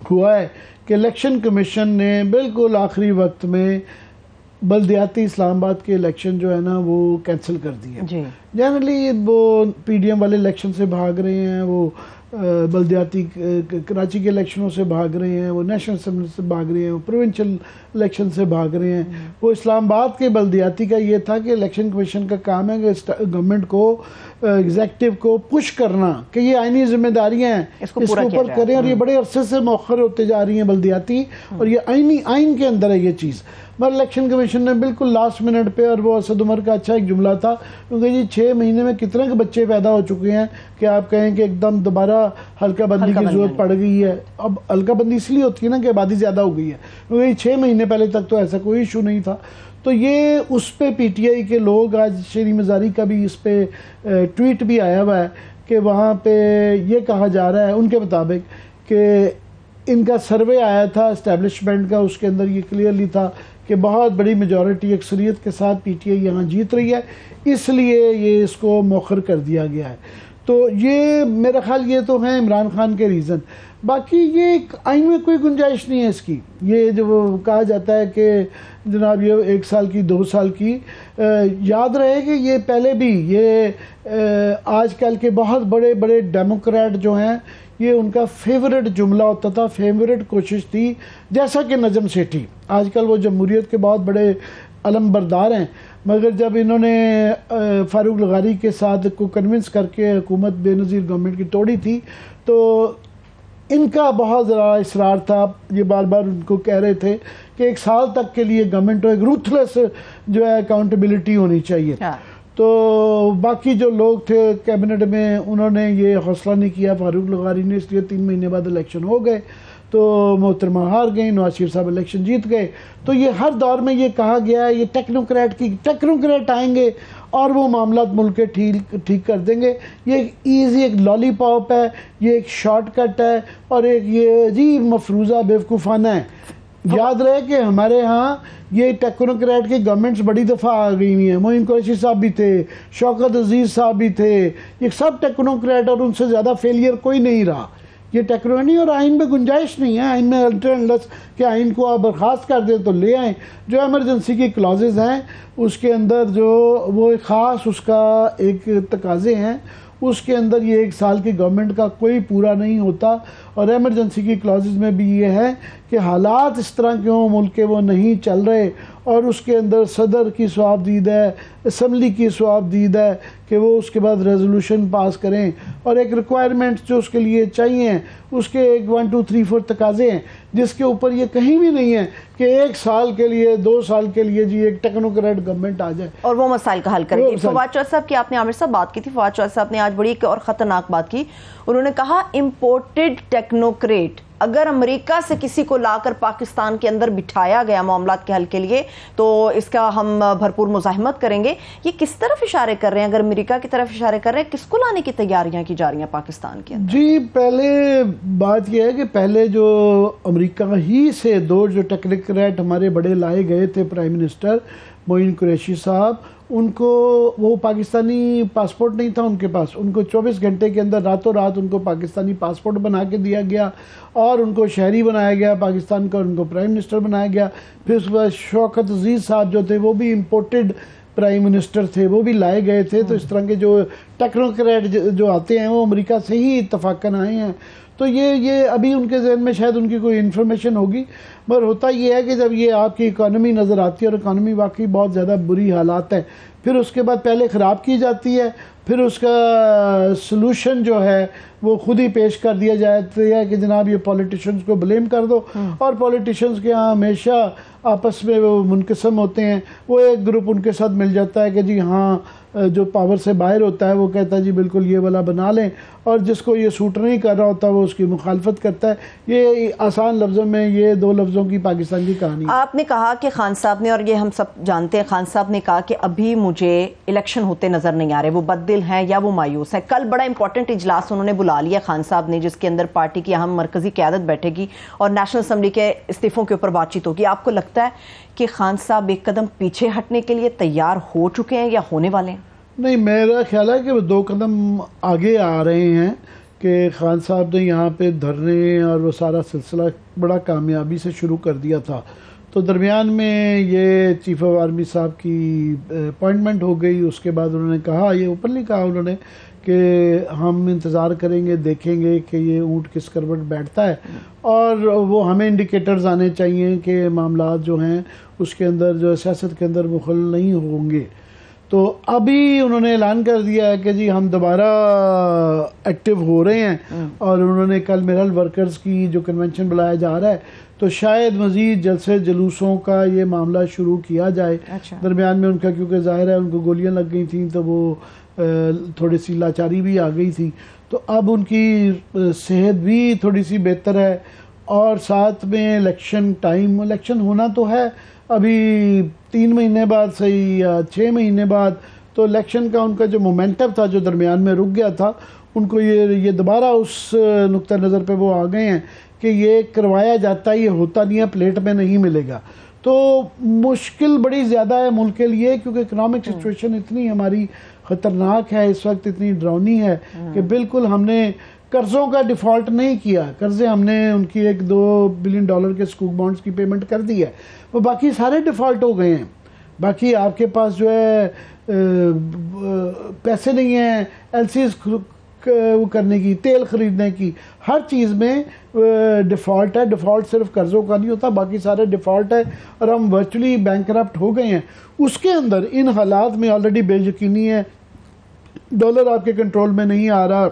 ہوا ہے کہ الیکشن کمیشن نے بالکل آخری وقت میں بلدیاتی اسلام آباد کے الیکشن جو ہے نا وہ کینسل کر دیے. جنرلی وہ پی ڈی ایم والے الیکشن سے بھاگ رہے ہیں, وہ بلدیاتی کراچی کے الیکشنوں سے بھاگ رہے ہیں, وہ نیشنل اسمبلی سے بھاگ رہے ہیں, وہ پروونشل الیکشن سے بھاگ رہے ہیں. وہ اسلام آباد کے بلدیاتی کا یہ تھا کہ الیکشن کمیشن کا کام ہے کہ گورنمنٹ کو ایگزیکٹو کو پش کرنا کہ یہ آئینی ذمہ داریاں ہیں اس کو اوپر کریں, اور یہ بڑے عرصے سے مؤخر ہوتے جا رہی ہیں بلدیاتی, اور یہ آئین کے اندر ہے یہ چیز. مگر الیکشن کمیشن نے بالکل لاسٹ منٹ پہ, اور وہ اسد عمر کا اچھا ایک جملہ تھا, کیونکہ جی 6 مہینے میں کتنے کے بچے پیدا ہو چکے ہیں کہ آپ کہیں کہ ایک دم دوبارہ حلقہ بندی کی ضرورت پڑ گئی ہے. اب حلقہ بندی اس لیے ہوتی ہے نا کہ آبادی زیادہ ہو گئی ہے, کیونکہ 6 مہینے پہلے تک تو ایسا کوئی ایشو نہیں تھا. تو یہ اس پہ پی ٹی آئی کے لوگ, آج شیری مزاری کا بھی اس پہ ٹویٹ بھی آیا ہوا ہے کہ وہاں پہ یہ کہا جا رہا ہے ان کے مطابق کہ ان کا سروے آیا تھا اسٹیبلشمنٹ کا, اس کے اندر یہ کلیئرلی تھا کہ بہت بڑی میجورٹی اکثریت کے ساتھ پی ٹی آئی یہاں جیت رہی ہے, اس لیے یہ اس کو مؤخر کر دیا گیا ہے. تو یہ میرا خیال یہ تو ہیں عمران خان کے ریزن. باقی یہ آئین میں کوئی گنجائش نہیں ہے اس کی. یہ جو کہا جاتا ہے کہ جناب یہ 1 سال کی 2 سال کی, یاد رہے کہ یہ پہلے بھی یہ آج کل کے بہت بڑے بڑے ڈیموکریٹ جو ہیں یہ ان کا فیورٹ جملہ ہوتا تھا, فیورٹ کوشش تھی, جیسا کہ نجم سیٹھی. آج کل وہ جمہوریت کے بہت بڑے علم بردار ہیں, مگر جب انہوں نے فاروق لغاری کے ساتھ کو کنونس کر کے حکومت بے نظیر گورنمنٹ کی توڑی تھی, تو ان کا بہت ذرا اصرار تھا, یہ بار بار ان کو کہہ رہے تھے کہ 1 سال تک کے لیے گورنمنٹ ایک روتھلیس جو ہے اکاؤنٹیبلٹی ہونی چاہیے. تو باقی جو لوگ تھے کیبنٹ میں انہوں نے یہ حوصلہ نہیں کیا فاروق لغاری نے, اس لیے 3 مہینے بعد الیکشن ہو گئے, تو محترمہ ہار گئیں, نواز شریف صاحب الیکشن جیت گئے. تو یہ ہر دور میں یہ کہا گیا ہے یہ ٹیکنوکریٹ آئیں گے اور وہ معاملات ملک کے ٹھیک کر دیں گے. یہ ایزی ایک لالی پاپ ہے, یہ ایک شارٹ کٹ ہے, اور ایک یہ عجیب مفروضہ بیوقوفانہ ہے. یاد رہے کہ ہمارے ہاں یہ ٹیکنوکریٹ کی گورنمنٹس بڑی دفعہ آ گئی ہیں. معین قریشی صاحب بھی تھے, شوکت عزیز صاحب بھی تھے, یہ سب ٹیکنوکریٹ, اور ان سے زیادہ فیلئر کوئی نہیں رہا. یہ ٹیکنوکریٹ نہیں, اور آئین میں گنجائش نہیں ہے. آئین میں الٹرنلس کہ آئین کو آپ برخاست کر دیں تو لے آئیں. جو ایمرجنسی کی کلازز ہیں اس کے اندر جو وہ خاص اس کا ایک تقاضے ہیں, اس کے اندر یہ 1 سال کی گورنمنٹ کا کوئی پورا نہیں ہوتا. اور ایمرجنسی کی کلازز میں بھی یہ ہے کہ حالات اس طرح کے ہوں ملک کے وہ نہیں چل رہے, اور اس کے اندر صدر کی سواب دید ہے, اسمبلی کی سواب دید ہے کہ وہ اس کے بعد ریزولوشن پاس کریں, اور ایک ریکوائرمنٹس جو اس کے لیے چاہیے اس کے ایک 1 2 3 4 تقاضے ہیں, جس کے اوپر یہ کہیں بھی نہیں ہے کہ 1 سال کے لیے 2 سال کے لیے جی ایک ٹیکنوکریٹ گورنمنٹ آ جائے اور وہ مسائل کا حل کرے گی. فواد چودھری صاحب کی آپ نے عامر صاحب بات کی تھی, فواد چودھری صاحب نے آج بڑی ایک اور خطرناک بات کی. انہوں نے کہا امپورٹڈ ٹیکنوکریٹ, اگر امریکہ سے کسی کو لا کر پاکستان کے اندر بٹھایا گیا معاملات کے حل کے لیے تو اس کا ہم بھرپور مزاحمت کریں گے. یہ کس طرف اشارے کر رہے ہیں؟ اگر امریکہ کی طرف اشارے کر رہے ہیں, کس کو لانے کی تیاریاں کی جا رہی ہیں پاکستان کے اندر؟ جی پہلے بات یہ ہے کہ پہلے جو امریکہ ہی سے 2 جو ٹیکنوکریٹ ہمارے بڑے لائے گئے تھے, پرائم منسٹر معین قریشی صاحب, ان کو وہ پاکستانی پاسپورٹ نہیں تھا ان کے پاس. ان کو 24 گھنٹے کے اندر راتوں رات ان کو پاکستانی پاسپورٹ بنا کے دیا گیا, اور ان کو شہری بنایا گیا پاکستان کا, ان کو پرائم منسٹر بنایا گیا. پھر اس کے بعد شوکت عزیز صاحب جو تھے وہ بھی امپورٹڈ پرائم منسٹر تھے, وہ بھی لائے گئے تھے. تو اس طرح کے جو ٹیکنوکریٹ جو آتے ہیں وہ امریکہ سے ہی اتفاقاً آئے ہیں. تو یہ ابھی ان کے ذہن میں شاید ان کی کوئی انفارمیشن ہوگی, مگر ہوتا یہ ہے کہ جب یہ آپ کی اکانومی نظر آتی ہے, اور اکانومی واقعی بہت زیادہ بری حالات ہے, پھر اس کے بعد پہلے خراب کی جاتی ہے, پھر اس کا سلوشن جو ہے وہ خود ہی پیش کر دیا جاتا ہے کہ جناب یہ پولیٹیشنز کو بلیم کر دو. اور پولیٹیشنز کے ہاں ہمیشہ آپس میں وہ منقسم ہوتے ہیں. وہ ایک گروپ ان کے ساتھ مل جاتا ہے کہ جی ہاں جو پاور سے باہر ہوتا ہے وہ کہتا ہے جی بالکل یہ والا بنا لیں, اور جس کو یہ سوٹ نہیں کر رہا ہوتا وہ اس کی مخالفت کرتا ہے. یہ آسان لفظوں میں یہ 2 لفظوں کی پاکستان کی کہانی ہے. آپ نے کہا کہ خان صاحب نے, اور یہ ہم سب جانتے ہیں, خان صاحب نے کہا کہ ابھی مجھے الیکشن ہوتے نظر نہیں آ رہے, وہ بد دل ہیں یا وہ مایوس ہیں. کل بڑا امپورٹنٹ اجلاس انہوں نے بلا لیا خان صاحب نے, جس کے اندر پارٹی کی اہم مرکزی قیادت بیٹھے گی اور نیشنل اسمبلی کے استعفوں کے اوپر بات چیت ہوگی. آپ کو لگتا ہے کہ خان صاحب ایک قدم پیچھے ہٹنے کے لیے تیار ہو چکے ہیں یا ہونے والے ہیں؟ نہیں, میرا خیال ہے کہ وہ 2 قدم آگے آ رہے ہیں, کہ خان صاحب نے یہاں پہ دھرنے اور وہ سارا سلسلہ بڑا کامیابی سے شروع کر دیا تھا. تو درمیان میں یہ چیف آف آرمی صاحب کی اپوائنٹمنٹ ہو گئی. اس کے بعد انہوں نے کہا, یہ اوپنلی کہا انہوں نے, کہ ہم انتظار کریں گے, دیکھیں گے کہ یہ اونٹ کس کروٹ بیٹھتا ہے, اور وہ ہمیں انڈیکیٹرز آنے چاہیے کہ معاملات جو ہیں اس کے اندر جو سیاست کے اندر مخل نہیں ہوں گے. تو ابھی انہوں نے اعلان کر دیا ہے کہ جی ہم دوبارہ ایکٹیو ہو رہے ہیں, اور انہوں نے کل میرل ورکرز کی جو کنونشن بلایا جا رہا ہے, تو شاید مزید جلسے جلوسوں کا یہ معاملہ شروع کیا جائے. درمیان میں ان کا کیونکہ ظاہر ہے ان کو گولیاں لگ گئی تھیں تو وہ تھوڑی سی لاچاری بھی آ گئی تھی, تو اب ان کی صحت بھی تھوڑی سی بہتر ہے, اور ساتھ میں الیکشن ہونا تو ہے ابھی 3 مہینے بعد صحیح یا 6 مہینے بعد, تو الیکشن کا ان کا جو مومنٹم تھا جو درمیان میں رک گیا تھا, ان کو یہ دوبارہ اس نقطہ نظر پہ وہ آ گئے ہیں کہ یہ کروایا جاتا ہے, یہ ہوتا نہیں ہے, پلیٹ میں نہیں ملے گا. تو مشکل بڑی زیادہ ہے ملک کے لیے, کیونکہ اکنامک سچویشن اتنی ہماری خطرناک ہے اس وقت, اتنی ڈراؤنی ہے کہ بالکل ہم نے قرضوں کا ڈیفالٹ نہیں کیا. قرضے ہم نے ان کی $1-2 بلین کے سکوک بانڈز کی پیمنٹ کر دی ہے, وہ باقی سارے ڈیفالٹ ہو گئے ہیں. باقی آپ کے پاس جو ہے پیسے نہیں ہیں ایل سیز کرنے کی, تیل خریدنے کی, ہر چیز میں ڈیفالٹ ہے. ڈیفالٹ صرف قرضوں کا نہیں ہوتا, باقی سارے ڈیفالٹ ہے, اور ہم ورچولی بینکرپٹ ہو گئے ہیں. اس کے اندر ان حالات میں آلریڈی بے یقینی ہے, ڈالر آپ کے کنٹرول میں نہیں آ رہا,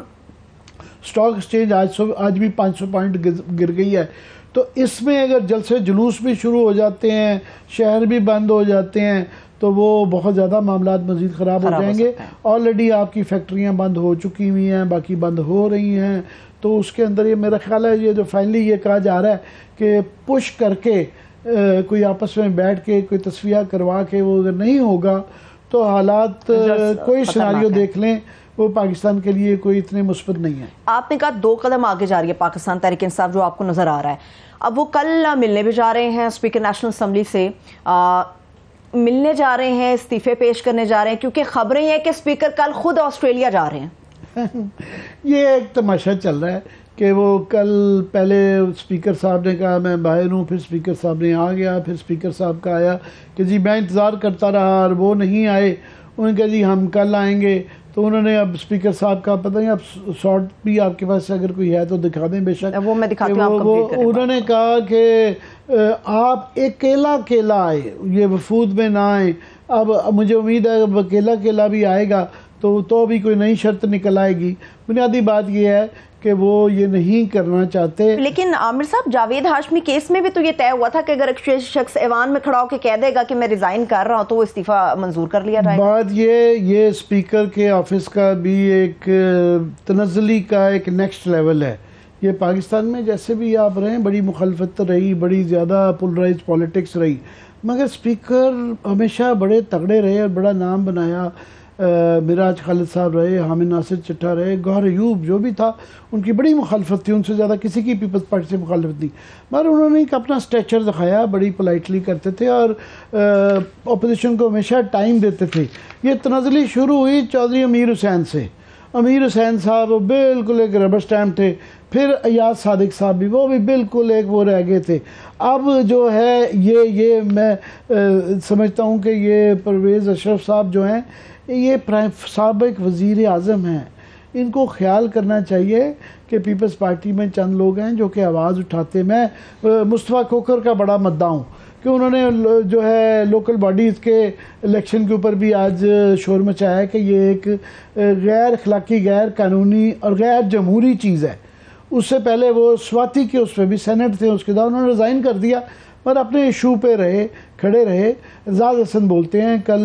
اسٹاک ایکسچینج آج بھی 500 پوائنٹ گر گئی ہے. تو اس میں اگر جلسے جلوس بھی شروع ہو جاتے ہیں, شہر بھی بند ہو جاتے ہیں, تو وہ بہت زیادہ معاملات مزید خراب ہو جائیں گے. آلریڈی آپ کی فیکٹریاں بند ہو چکی ہوئی ہیں, باقی بند ہو رہی ہیں. تو اس کے اندر یہ میرا خیال ہے یہ جو فائنلی یہ کہا جا رہا ہے کہ پش کر کے کوئی آپس میں بیٹھ کے کوئی تصفیہ کروا کے وہ اگر نہیں ہوگا تو حالات کوئی سیناریو دیکھ لیں وہ پاکستان کے لیے کوئی اتنے مثبت نہیں ہے. آپ نے کہا 2 قدم آگے جا رہی ہے پاکستان تحریک انصاف, جو آپ کو نظر آ رہا ہے. اب وہ کل ملنے بھی جا رہے ہیں اسپیکر نیشنل اسمبلی سے, ملنے جا رہے ہیں, استعفے پیش کرنے جا رہے ہیں, کیونکہ خبریں ہیں کہ اسپیکر کل خود آسٹریلیا جا رہے ہیں. یہ ایک تماشا چل رہا ہے کہ وہ کل پہلے اسپیکر صاحب نے کہا میں باہر ہوں, پھر اسپیکر صاحب نے آ گیا, پھر اسپیکر صاحب کا آیا کہ جی میں انتظار کرتا رہا اور وہ نہیں آئے. انہوں نے کہا جی ہم کل آئیں گے. تو انہوں نے اب اسپیکر صاحب کا پتہ نہیں, اب شارٹ بھی آپ کے پاس اگر کوئی ہے تو دکھا دیں بے شک. وہ میں دکھاتی ہوں. انہوں نے کہا کہ آپ اکیلا آئے, یہ وفود میں نہ آئے. اب مجھے امید ہے اب اکیلا بھی آئے گا تو بھی کوئی نئی شرط نکل آئے گی. بنیادی بات یہ ہے کہ وہ یہ نہیں کرنا چاہتے. لیکن عامر صاحب جاوید ہاشمی کیس میں بھی تو یہ طے ہوا تھا کہ اگر ایک شخص ایوان میں کھڑا ہو کے کہہ دے گا کہ میں ریزائن کر رہا ہوں تو وہ استعفیٰ منظور کر لیا جائے گا. بات یہ اسپیکر کے آفس کا بھی ایک تنزلی کا ایک نیکسٹ لیول ہے. یہ پاکستان میں جیسے بھی آپ رہے بڑی مخالفت رہی, بڑی زیادہ پولرائز پولیٹکس رہی, مگر اسپیکر ہمیشہ بڑے تگڑے رہے اور بڑا نام بنایا. مراج خالد صاحب رہے, حامد ناصر چٹھا رہے, گوہر ایوب جو بھی تھا ان کی بڑی مخالفت تھی, ان سے زیادہ کسی کی پیپلز پارٹی سے مخالفت نہیں, مگر انہوں نے ایک اپنا سٹیچر دکھایا, بڑی پولائٹلی کرتے تھے اور اپوزیشن کو ہمیشہ ٹائم دیتے تھے. یہ تنزلی شروع ہوئی چودھری امیر حسین سے. امیر حسین صاحب بالکل ایک ربر سٹیمپ تھے, پھر ایاز صادق صاحب بھی, وہ بھی بالکل ایک وہ رہ گئے تھے. اب جو ہے یہ میں سمجھتا ہوں کہ یہ پرویز اشرف صاحب جو ہیں یہ سابق وزیر اعظم ہیں, ان کو خیال کرنا چاہیے کہ پیپلز پارٹی میں چند لوگ ہیں جو کہ آواز اٹھاتے. میں مصطفیٰ کھوکھر کا بڑا مدعا ہوں کہ انہوں نے جو ہے لوکل باڈیز کے الیکشن کے اوپر بھی آج شور مچایا ہے کہ یہ ایک غیر اخلاقی, غیر قانونی اور غیر جمہوری چیز ہے. اس سے پہلے وہ سواتی کے اس پہ بھی سینٹ تھے, اس کے بعد انہوں نے ریزائن کر دیا اور اپنے ایشو پہ کھڑے رہے. اعزاز حسن بولتے ہیں, کل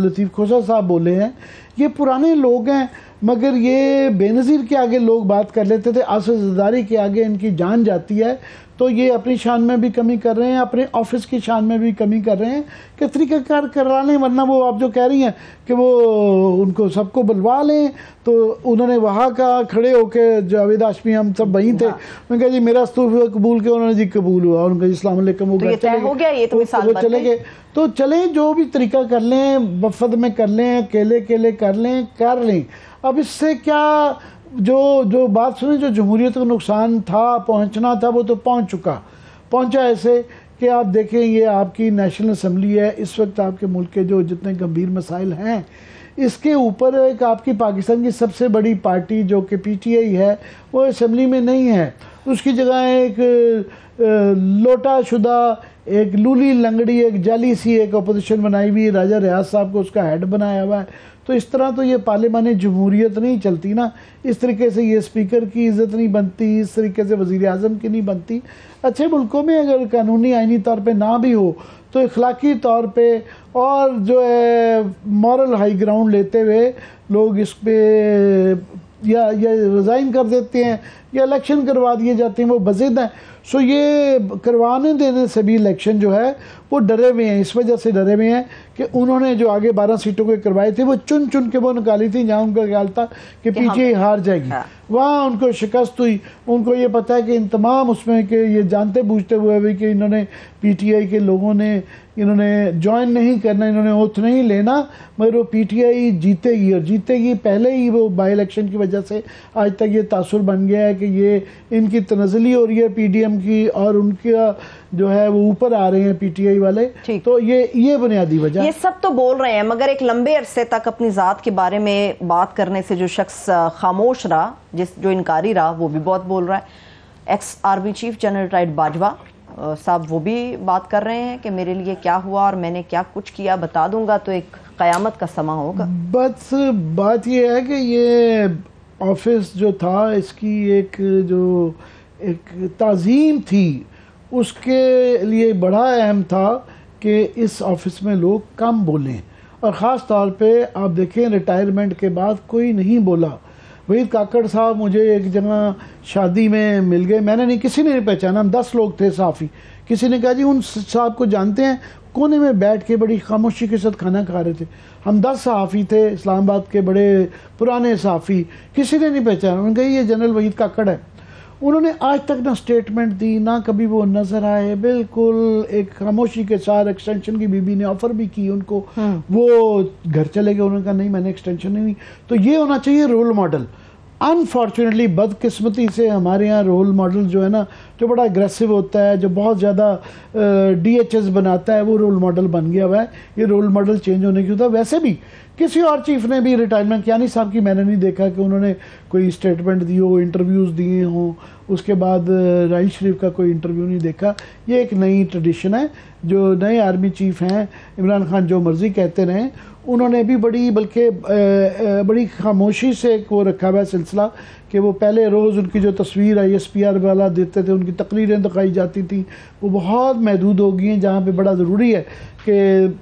لطیف کھوسا صاحب بولے ہیں, یہ پرانے لوگ ہیں مگر یہ بے نظیر کے آگے لوگ بات کر لیتے تھے, آصف زرداری کے آگے ان کی جان جاتی ہے. تو یہ اپنی شان میں بھی کمی کر رہے ہیں, اپنے آفس کی شان میں بھی کمی کر رہے ہیں کہ طریقہ کار کرا لیں, ورنہ وہ آپ جو کہہ رہی ہیں کہ وہ ان کو سب کو بلوا لیں. تو انہوں نے وہاں کا کھڑے ہو کے جاوید ہاشمی ہم سب وہیں تھے, انہوں نے کہا جی میرا استعفیٰ قبول کیا, انہوں نے جی قبول ہوا, انہوں نے کہا جی السلام علیکم, وہ چلے گئے. تو چلیں جو بھی طریقہ کر لیں, وفد میں کر لیں, اکیلے کر لیں. اب اس سے کیا جو بات سنیں، جو جمہوریت کو نقصان تھا، پہنچنا تھا، وہ تو پہنچا ایسے کہ آپ دیکھیں یہ آپ کی نیشنل اسمبلی ہے، اس وقت آپ کے ملک کے جو جتنے گمبھیر مسائل ہیں اس کے اوپر ایک آپ کی پاکستان کی سب سے بڑی پارٹی جو کہ پی ٹی آئی ہے وہ اسمبلی میں نہیں ہے، اس کی جگہ ایک لوٹا شدہ، ایک لولی لنگڑی، ایک جعلی سی ایک اپوزیشن بنائی ہوئی، راجہ ریاض صاحب کو اس کا ہیڈ بنایا ہوا ہے. تو اس طرح تو یہ پارلیمانی جمہوریت نہیں چلتی نا. اس طریقے سے یہ اسپیکر کی عزت نہیں بنتی، اس طریقے سے وزیر اعظم کی نہیں بنتی. اچھے ملکوں میں اگر قانونی آئینی طور پہ نہ بھی ہو تو اخلاقی طور پہ اور جو ہے مورل ہائی گراؤنڈ لیتے ہوئے لوگ اس پہ یا ریزائن کر دیتے ہیں یا الیکشن کروا دیے جاتے ہیں، وہ بضد ہیں. سو یہ کروانے دینے سے بھی الیکشن جو ہے وہ ڈرے ہوئے ہیں، اس وجہ سے ڈرے ہوئے ہیں کہ انہوں نے جو آگے 12 سیٹوں کو کروائے تھے وہ چن کے وہ نکالی تھی جہاں ان کا خیال تھا کہ پی ٹی آئی ہار جائے گی، وہاں ان کو شکست ہوئی. ان کو یہ پتہ ہے کہ ان تمام اس میں کہ یہ جانتے بوجھتے ہوئے بھی کہ انہوں نے پی ٹی آئی کے لوگوں نے انہوں نے جوائن نہیں کرنا، انہوں نے اوتھ نہیں لینا، مگر وہ پی ٹی آئی جیتے گی اور جیتے گی. پہلے ہی وہ بائی الیکشن کی وجہ سے آج تک یہ تاثر بن گیا ہے کہ یہ ان کی تنزلی ہو رہی ہے پی ڈی ایم کی، اور ان کا جو ہے وہ اوپر آ رہے ہیں پی ٹی آئی والے. تو یہ بنیادی وجہ. یہ سب تو بول رہے ہیں مگر ایک لمبے عرصے تک اپنی ذات کے بارے میں بات کرنے سے جو شخص خاموش رہا، جو انکاری رہا، وہ بھی بہت بول رہا ہے. X army chief general retired Bajwa صاحب وہ بھی بات کر رہے ہیں کہ میرے لیے کیا ہوا اور میں نے کیا کچھ کیا بتا دوں گا تو ایک قیامت کا سما ہوگا. بس بات یہ ہے کہ یہ آفس جو تھا اس کی ایک جو ایک تعظیم تھی اس کے لیے بڑا اہم تھا کہ اس آفس میں لوگ کم بولیں، اور خاص طور پہ آپ دیکھیں ریٹائرمنٹ کے بعد کوئی نہیں بولا. وحید کاکڑ صاحب مجھے ایک جگہ شادی میں مل گئے، میں نے نہیں، کسی نے نہیں پہچانا، ہم 10 لوگ تھے صحافی. کسی نے کہا جی ان صاحب کو جانتے ہیں؟ کونے میں بیٹھ کے بڑی خاموشی کے ساتھ کھانا کھا رہے تھے. ہم 10 صحافی تھے، اسلام آباد کے بڑے پرانے صحافی، کسی نے نہیں پہچانا. انہوں نے کہا یہ جنرل وحید کاکڑ ہے. انہوں نے آج تک نہ سٹیٹمنٹ دی، نہ کبھی وہ نظر آئے، بالکل ایک خاموشی کے ساتھ. ایکسٹینشن کی بی بی نے آفر بھی کی ان کو، وہ گھر چلے گئے، انہوں نے کہا نہیں میں نے ایکسٹینشن نہیں. تو یہ ہونا چاہیے رول ماڈل. انفارچونیٹلی بدقسمتی سے ہمارے ہاں رول ماڈل جو ہے نا، جو بڑا اگریسو ہوتا ہے، جو بہت زیادہ ڈی ایچ ایس بناتا ہے، وہ رول ماڈل بن گیا ہوا ہے. یہ رول ماڈل چینج ہونے کی ہوتا ہے. ویسے بھی کسی اور چیف نے بھی ریٹائرمنٹ، یعنی صاحب کی میں نے نہیں دیکھا کہ انہوں نے کوئی اسٹیٹمنٹ دی ہو، انٹرویوز دیے ہوں. اس کے بعد رائی شریف کا کوئی انٹرویو نہیں دیکھا. یہ ایک نئی ٹریڈیشن ہے. جو نئے آرمی چیف ہیں عمران خان جو مرضی کہتے رہیں، انہوں نے بھی بڑی خاموشی سے ایک وہ رکھا ہوا ہے سلسلہ کہ وہ پہلے روز ان کی جو تصویر آئی ایس پی آر والا دیتے تھے، ان کی تقریریں دکھائی جاتی تھیں، وہ بہت محدود ہو گئی ہیں. جہاں پہ بڑا ضروری ہے کہ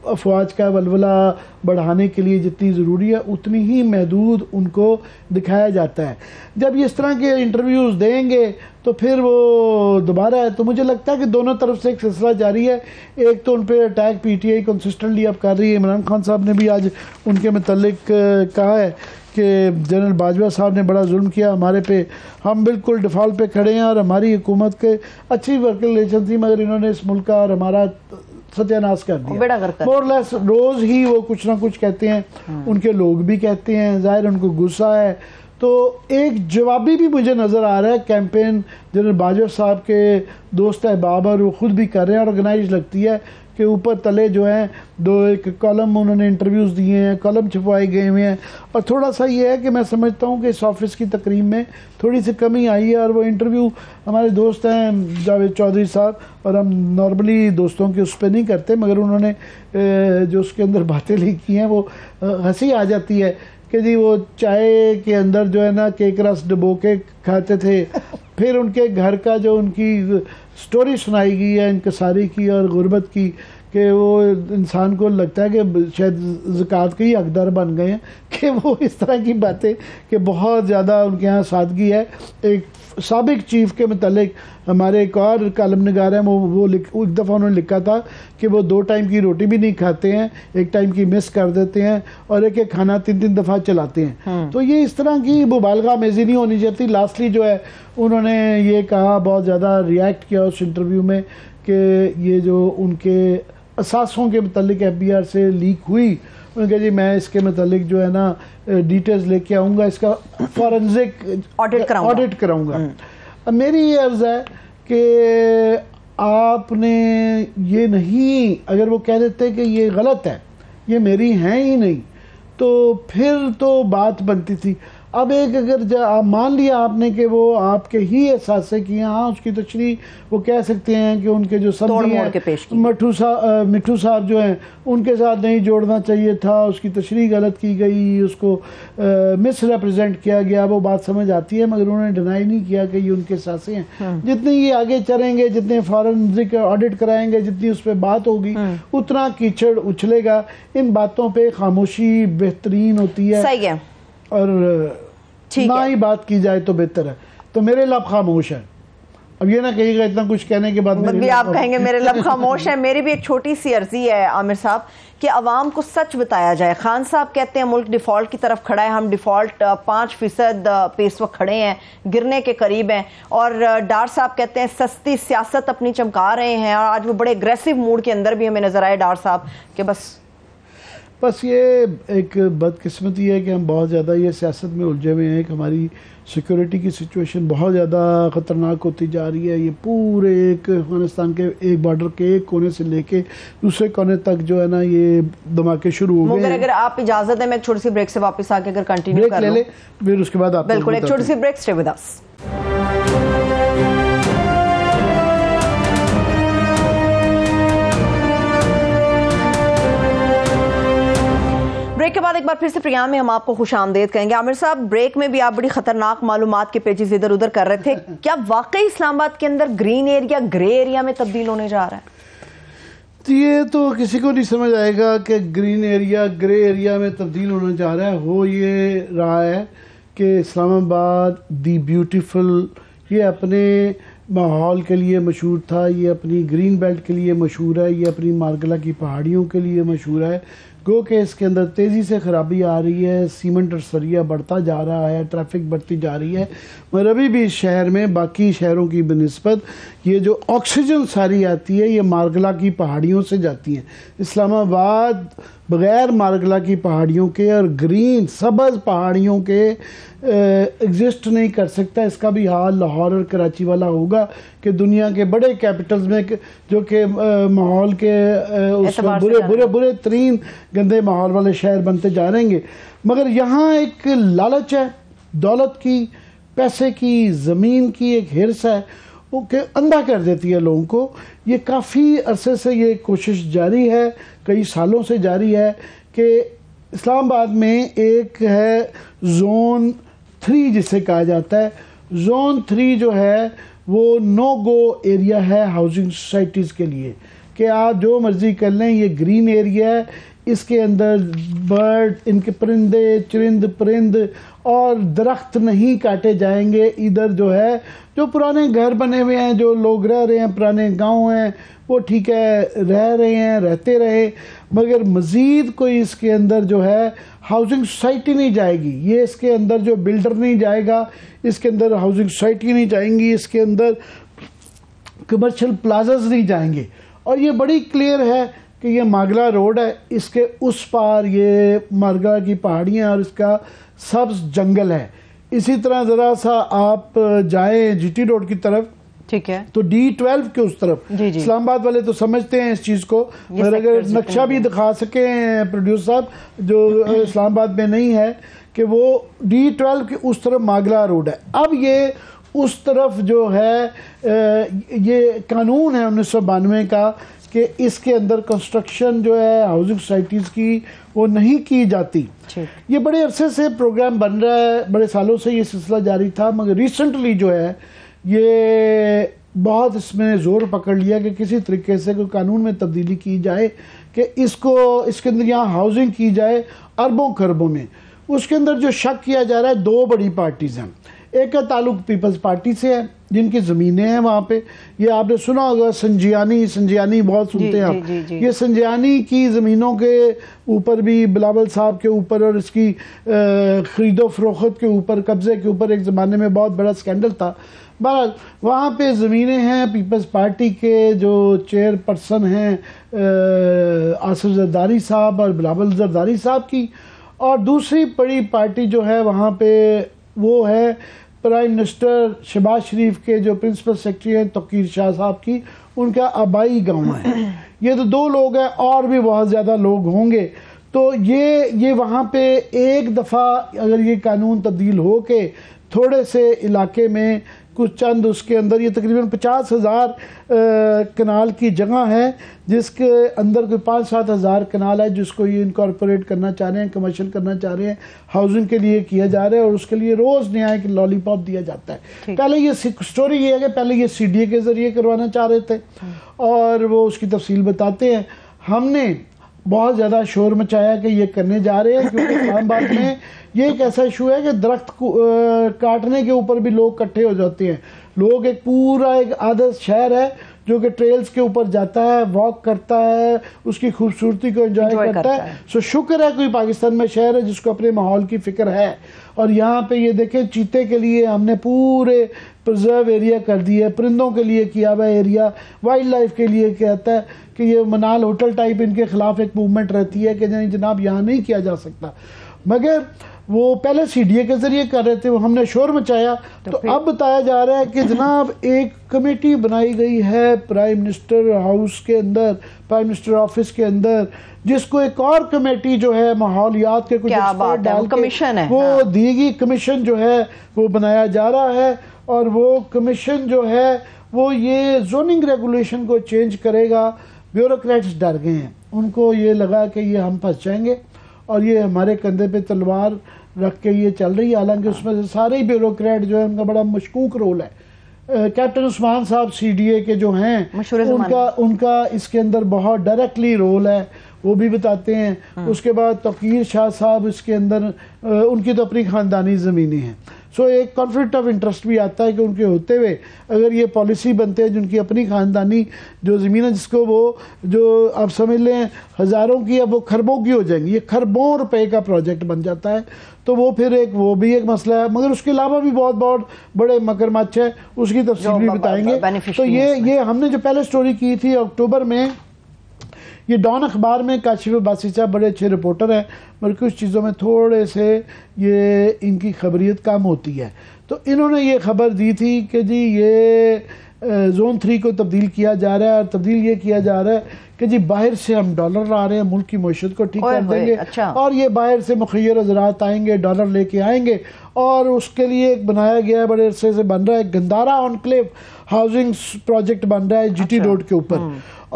افواج کا ولولہ بڑھانے کے لیے جتنی ضروری ہے اتنی ہی محدود ان کو دکھایا جاتا ہے. جب یہ اس طرح کے انٹرویوز دیں گے تو پھر وہ دوبارہ ہے. تو مجھے لگتا ہے کہ دونوں طرف سے ایک سلسلہ جاری ہے. ایک تو ان پہ attack P T I consistently اب کر رہی ہے. عمران خان صاحب نے بھی آج ان کے متعلق کہا ہے کہ جنرل باجوہ صاحب نے بڑا ظلم کیا ہمارے پہ، ہم بالکل ڈیفالٹ پہ کھڑے ہیں اور ہماری حکومت کے اچھی ورکنگ ریلیشن تھی مگر انہوں نے اس ملک کا اور ہمارا ستیہ ناش کر دیا. مور لیس روز ہی وہ کچھ نہ کچھ کہتے ہیں، ان کے لوگ بھی کہتے ہیں، ظاہر ان کو غصہ ہے. تو ایک جوابی بھی مجھے نظر آ رہا ہے کیمپین جنرل باجوہ صاحب کے دوست احباب اور وہ خود بھی کر رہے ہیں. آرگنائز لگتی ہے کہ اوپر تلے جو ہیں ایک کالم انہوں نے انٹرویوز دیے ہیں، کالم چھپوائے گئے ہوئے ہیں. اور تھوڑا سا یہ ہے کہ میں سمجھتا ہوں کہ اس آفس کی تقریب میں تھوڑی سی کمی آئی ہے. اور وہ انٹرویو ہمارے دوست ہیں جاوید چودھری صاحب، اور ہم نارملی دوستوں کے اس پہ نہیں کرتے، مگر انہوں نے جو اس کے اندر باتیں لکھی ہیں وہ ہنسی آ جاتی ہے کہ جی وہ چائے کے اندر جو ہے نا کیک رس ڈبو کے کھاتے تھے. پھر ان کے گھر کا جو ان کی سٹوری سنائی گئی ہے انکساری کی اور غربت کی، کہ وہ انسان کو لگتا ہے کہ شاید زکوٰۃ کے ہی حقدار بن گئے ہیں، کہ وہ اس طرح کی باتیں کہ بہت زیادہ ان کے ہاں سادگی ہے. ایک سابق چیف کے متعلق ہمارے ایک اور کالم نگار ہیں، وہ ایک دفعہ انہوں نے لکھا تھا کہ وہ 2 ٹائم کی روٹی بھی نہیں کھاتے ہیں، 1 ٹائم کی مس کر دیتے ہیں اور ایک کھانا 3 دفعہ چلاتے ہیں. تو یہ اس طرح کی مبالغہ آمیزی نہیں ہونی چاہتی. لاسٹلی جو ہے انہوں نے یہ کہا، بہت زیادہ ریئیکٹ کیا اس انٹرویو میں، کہ یہ جو ان کے اثاثوں کے متعلق FBR سے لیک ہوئی، انہوں نے کہا جی میں اس کے متعلق جو ہے نا ڈیٹیلز لے کے آؤں گا، اس کا فورنزک آڈٹ کراؤں گا۔ اب میری یہ عرض ہے کہ آپ نے یہ نہیں، اگر وہ کہہ دیتے کہ یہ غلط ہے، یہ میری ہیں ہی نہیں، تو پھر تو بات بنتی تھی۔ اب ایک اگر آپ مان لیا آپ نے کہ وہ آپ کے ہی احساسے کی، ہاں اس کی تشریح وہ کہہ سکتے ہیں کہ ان کے جو سبھی ہیں مٹھو صاحب جو ہیں ان کے ساتھ نہیں جوڑنا چاہیے تھا، اس کی تشریح غلط کی گئی، اس کو مس ریپرزینٹ کیا گیا، وہ بات سمجھ آتی ہے، مگر انہوں نے ڈینائی نہیں کیا کہ یہ ان کے احساسے ہیں۔ جتنے یہ آگے چلیں گے، جتنے فورنزک آڈٹ کرائیں گے، جتنی اس پہ بات ہوگی اتنا کیچڑ اچھلے گا۔ ان باتوں پہ خاموشی بہترین ہوتی ہے، صحیح ہے، اور نہ ہی بات کی جائے تو بہتر ہے۔ تو میرے لب خاموش ہے، اب یہ نہ کہیے گا اتنا کچھ کہنے کے بعد بھی آپ کہیں گے میرے لب خاموش ہے۔ میری بھی ایک چھوٹی سی عرضی ہے عامر صاحب کہ عوام کو سچ بتایا جائے۔ خان صاحب کہتے ہیں ملک ڈیفالٹ کی طرف کھڑا ہے، ہم ڈیفالٹ 5% پہ اس وقت کھڑے ہیں، گرنے کے قریب ہیں، اور ڈار صاحب کہتے ہیں سستی سیاست اپنی چمکا رہے ہیں، اور آج وہ بڑے اگریسو موڈ کے اندر بھی ہمیں نظر آئے ڈار صاحب کہ بس یہ ایک بدقسمتی ہے کہ ہم بہت زیادہ یہ سیاست میں الجھے ہوئے ہیں کہ ہماری سیکورٹی کی سچویشن بہت زیادہ خطرناک ہوتی جا رہی ہے۔ یہ پورے ایک افغانستان کے ایک بارڈر کے ایک کونے سے لے کے دوسرے کونے تک جو ہے نا یہ دھماکے شروع ہو گئے ہیں۔ اگر آپ اجازت ہے میں ایک چھوٹی سی بریک سے واپس آ کے اگر کنٹینیو کر لوں، پھر اس کے بعد آپ بالکل ایک چھوٹی سی break, stay with us. Break کے بعد ایک بار پھر سے پروگرام میں ہم آپ کو خوش آمدید کہیں گے۔ عامر صاحب بریک میں بھی آپ بڑی خطرناک معلومات کے پیجز ادھر ادھر کر رہے تھے، کیا واقعی اسلام آباد کے اندر گرین ایریا گرے ایریا میں تبدیل ہونے جا رہا ہے؟ یہ تو کسی کو نہیں سمجھ آئے گا کہ گرین ایریا گرے ایریا میں تبدیل ہونے جا رہا ہے۔ ہو یہ رہا ہے کہ اسلام آباد دی بیوٹیفل یہ اپنے ماحول کے لیے مشہور تھا، یہ اپنی گرین بیلٹ کے لیے مشہور ہے، یہ اپنی مارگلا کی پہاڑیوں کے لیے مشہور ہے، گو کہ اس کے اندر تیزی سے خرابی آ رہی ہے، سیمنٹ اور سریا بڑھتا جا رہا ہے، ٹریفک بڑھتی جا رہی ہے، مگر ابھی بھی اس شہر میں باقی شہروں کی بنسبت یہ جو آکسیجن ساری آتی ہے یہ مارگلا کی پہاڑیوں سے جاتی ہیں۔ اسلام آباد بغیر مارگلا کی پہاڑیوں کے اور گرین سبز پہاڑیوں کے ایگزسٹ نہیں کر سکتا۔ اس کا بھی حال لاہور اور کراچی والا ہوگا کہ دنیا کے بڑے کیپٹلز میں جو کہ ماحول کے اس برے ترین گندے ماحول والے شہر بنتے جا رہیں گے، مگر یہاں ایک لالچ ہے، دولت کی، پیسے کی، زمین کی ایک ہرس ہے وہ کہ اندھا کر دیتی ہے لوگوں کو۔ یہ کافی عرصے سے یہ کوشش جاری ہے، کئی سالوں سے جاری ہے کہ اسلام آباد میں ایک ہے زون 3 جسے کہا جاتا ہے۔ زون 3 جو ہے وہ نو گو ایریا ہے ہاؤسنگ سوسائٹیز کے لیے، کہ آپ جو مرضی کر لیں، یہ گرین ایریا ہے، اس کے اندر برڈ، ان کے پرندے چرند پرند اور درخت نہیں کاٹے جائیں گے۔ ادھر جو ہے جو پرانے گھر بنے ہوئے ہیں، جو لوگ رہ رہے ہیں، پرانے گاؤں ہیں، وہ ٹھیک ہے رہ رہے ہیں، رہتے رہے، مگر مزید کوئی اس کے اندر جو ہے ہاؤسنگ سوسائٹی نہیں جائے گی۔ یہ اس کے اندر جو بلڈر نہیں جائے گا، اس کے اندر ہاؤسنگ سوسائٹی نہیں جائیں گی، اس کے اندر کمرشل پلازاز نہیں جائیں گے۔ اور یہ بڑی کلیئر ہے کہ یہ ماگلا روڈ ہے، اس کے اس پار یہ مارگلا کی پہاڑیاں اور اس کا سبز جنگل ہے۔ اسی طرح ذرا سا آپ جائیں جی ٹی روڈ کی طرف، ٹھیک ہے، تو D12 کے اس طرف اسلام آباد والے تو سمجھتے ہیں اس چیز کو، مگر اگر نقشہ بھی دکھا سکیں پروڈیوسر صاحب جو اسلام آباد میں نہیں ہے، کہ وہ D12 کے اس طرف ماگلا روڈ ہے۔ اب یہ اس طرف جو ہے یہ قانون ہے 1992 کا کہ اس کے اندر کنسٹرکشن جو ہے ہاؤسنگ سوسائٹیز کی وہ نہیں کی جاتی۔ یہ بڑے عرصے سے پروگرام بن رہا ہے، بڑے سالوں سے یہ سلسلہ جاری تھا، مگر ریسنٹلی جو ہے یہ بہت اس میں زور پکڑ لیا کہ کسی طریقے سے کوئی قانون میں تبدیلی کی جائے کہ اس کے اندر یہاں ہاؤسنگ کی جائے اربوں خربوں میں۔ اس کے اندر جو شک کیا جا رہا ہے 2 بڑی پارٹیز ہیں، ایک کا تعلق پیپلز پارٹی سے ہے جن کی زمینیں ہیں وہاں پہ. یہ آپ نے سنا ہوگا سنجیانی بہت سنتے ہیں آپ. یہ سنجیانی کی زمینوں کے اوپر بھی بلاول صاحب کے اوپر اور اس کی خرید و فروخت کے اوپر قبضے کے اوپر ایک زمانے میں بہت بڑا سکینڈل تھا. بہرحال وہاں پہ زمینیں ہیں پیپلز پارٹی کے جو چیئر پرسن ہیں آصف زرداری صاحب اور بلاول زرداری صاحب کی, اور دوسری بڑی پارٹی جو ہے وہاں پہ وہ ہے پرائم منسٹر شہباز شریف کے جو پرنسپل سیکرٹری ہیں توقیر شاہ صاحب کی, ان کا آبائی گاؤں ہے. یہ تو 2 لوگ ہیں, اور بھی بہت زیادہ لوگ ہوں گے. تو یہ وہاں پہ ایک دفعہ اگر یہ قانون تبدیل ہو کے تھوڑے سے علاقے میں کچھ چند اس کے اندر, یہ تقریباً 50,000 کنال کی جگہ ہے جس کے اندر کوئی 5-7 ہزار کنال ہے جس کو یہ انکارپوریٹ کرنا چاہ رہے ہیں, کمرشل کرنا چاہ رہے ہیں, ہاؤسنگ کے لیے کیا جا رہا ہے, اور اس کے لیے روز نیا ایک لالی پاپ دیا جاتا ہے. پہلے یہ سٹوری یہ ہے کہ پہلے یہ CDA کے ذریعے کروانا چاہ رہے تھے, اور وہ اس کی تفصیل بتاتے ہیں. ہم نے بہت زیادہ شور مچایا کہ یہ کرنے جا رہے ہیں, کیونکہ اسلام آباد میں یہ ایک ایسا ایشو ہے کہ درخت کاٹنے کے اوپر بھی لوگ اکٹھے ہو جاتے ہیں. لوگ ایک پورا ایک عادت شہر ہے جو کہ ٹریلز کے اوپر جاتا ہے, واک کرتا ہے, اس کی خوبصورتی کو انجوائے کرتا ہے. سو شکر ہے کوئی پاکستان میں شہر ہے جس کو اپنے ماحول کی فکر ہے. اور یہاں پہ یہ دیکھیں چیتے کے لیے ہم نے پورے پرزرو ایریا کر دیا ہے, پرندوں کے لیے کیا ہوا ایریا, وائلڈ لائف کے لیے کہتا ہے کہ یہ منال ہوٹل ٹائپ ان کے خلاف ایک موومنٹ رہتی ہے کہ جناب یہاں نہیں کیا جا سکتا. مگر وہ پہلے CDA کے ذریعے کر رہے تھے, وہ ہم نے شور مچایا. تو اب بتایا جا رہا ہے کہ جناب ایک کمیٹی بنائی گئی ہے پرائم منسٹر ہاؤس کے اندر, پرائم منسٹر آفس کے اندر, جس کو ایک اور کمیٹی جو ہے ماحولیات کے کچھ ایکسپرٹ ڈال کے وہ دیگی کمیشن جو ہے وہ بنایا جا رہا ہے. اور وہ کمیشن جو ہے وہ یہ زوننگ ریگولیشن کو چینج کرے گا. بیوروکریٹس ڈر گئے ہیں, ان کو یہ لگا کہ یہ ہم پھنس جائیں گے اور یہ ہمارے کندھے پہ تلوار رکھ کے یہ چل رہی ہے. حالانکہ اس میں سے سارے ہی بیوروکریٹ جو ہے ان کا بڑا مشکوک رول ہے. کیپٹن عثمان صاحب CDA کے جو ہیں ان کا اس کے اندر بہت ڈائریکٹلی رول ہے, وہ بھی بتاتے ہیں. اس کے بعد توقیر شاہ صاحب اس کے اندر, ان کی تو اپنی خاندانی زمینیں ہیں. سو ایک کانفلکٹ آف انٹرسٹ بھی آتا ہے کہ ان کے ہوتے ہوئے اگر یہ پالیسی بنتے ہیں جن کی اپنی خاندانی جو زمین ہے, جس کو وہ جو آپ سمجھ لیں ہزاروں کی اب وہ خربوں کی ہو جائیں گی, یہ خربوں روپے کا پروجیکٹ بن جاتا ہے. تو وہ پھر وہ بھی ایک مسئلہ ہے. مگر اس کے علاوہ بھی بہت بڑے مگرمچھ ہے, اس کی تفصیل بھی بتائیں گے. تو یہ ہم نے جو پہلے سٹوری کی تھی اکتوبر میں, یہ ڈان اخبار میں کاشف عباسی صاحب بڑے اچھے رپورٹر ہیں, مگر کچھ چیزوں میں تھوڑے سے یہ ان کی خبریت کم ہوتی ہے. تو انہوں نے یہ خبر دی تھی کہ جی یہ زون 3 کو تبدیل کیا جا رہا ہے, اور تبدیل یہ کیا جا رہا ہے کہ جی باہر سے ہم ڈالر لا رہے ہیں, ملک کی معیشت کو ٹھیک کر دیں گے, اور یہ باہر سے مخیر حضرات آئیں گے, ڈالر لے کے آئیں گے. اور اس کے لیے ایک بنایا گیا ہے, بڑے عرصے سے بن رہا ہے, گندارا انکلیو ہاؤسنگ پروجیکٹ بن رہا ہے GT روڈ کے اوپر.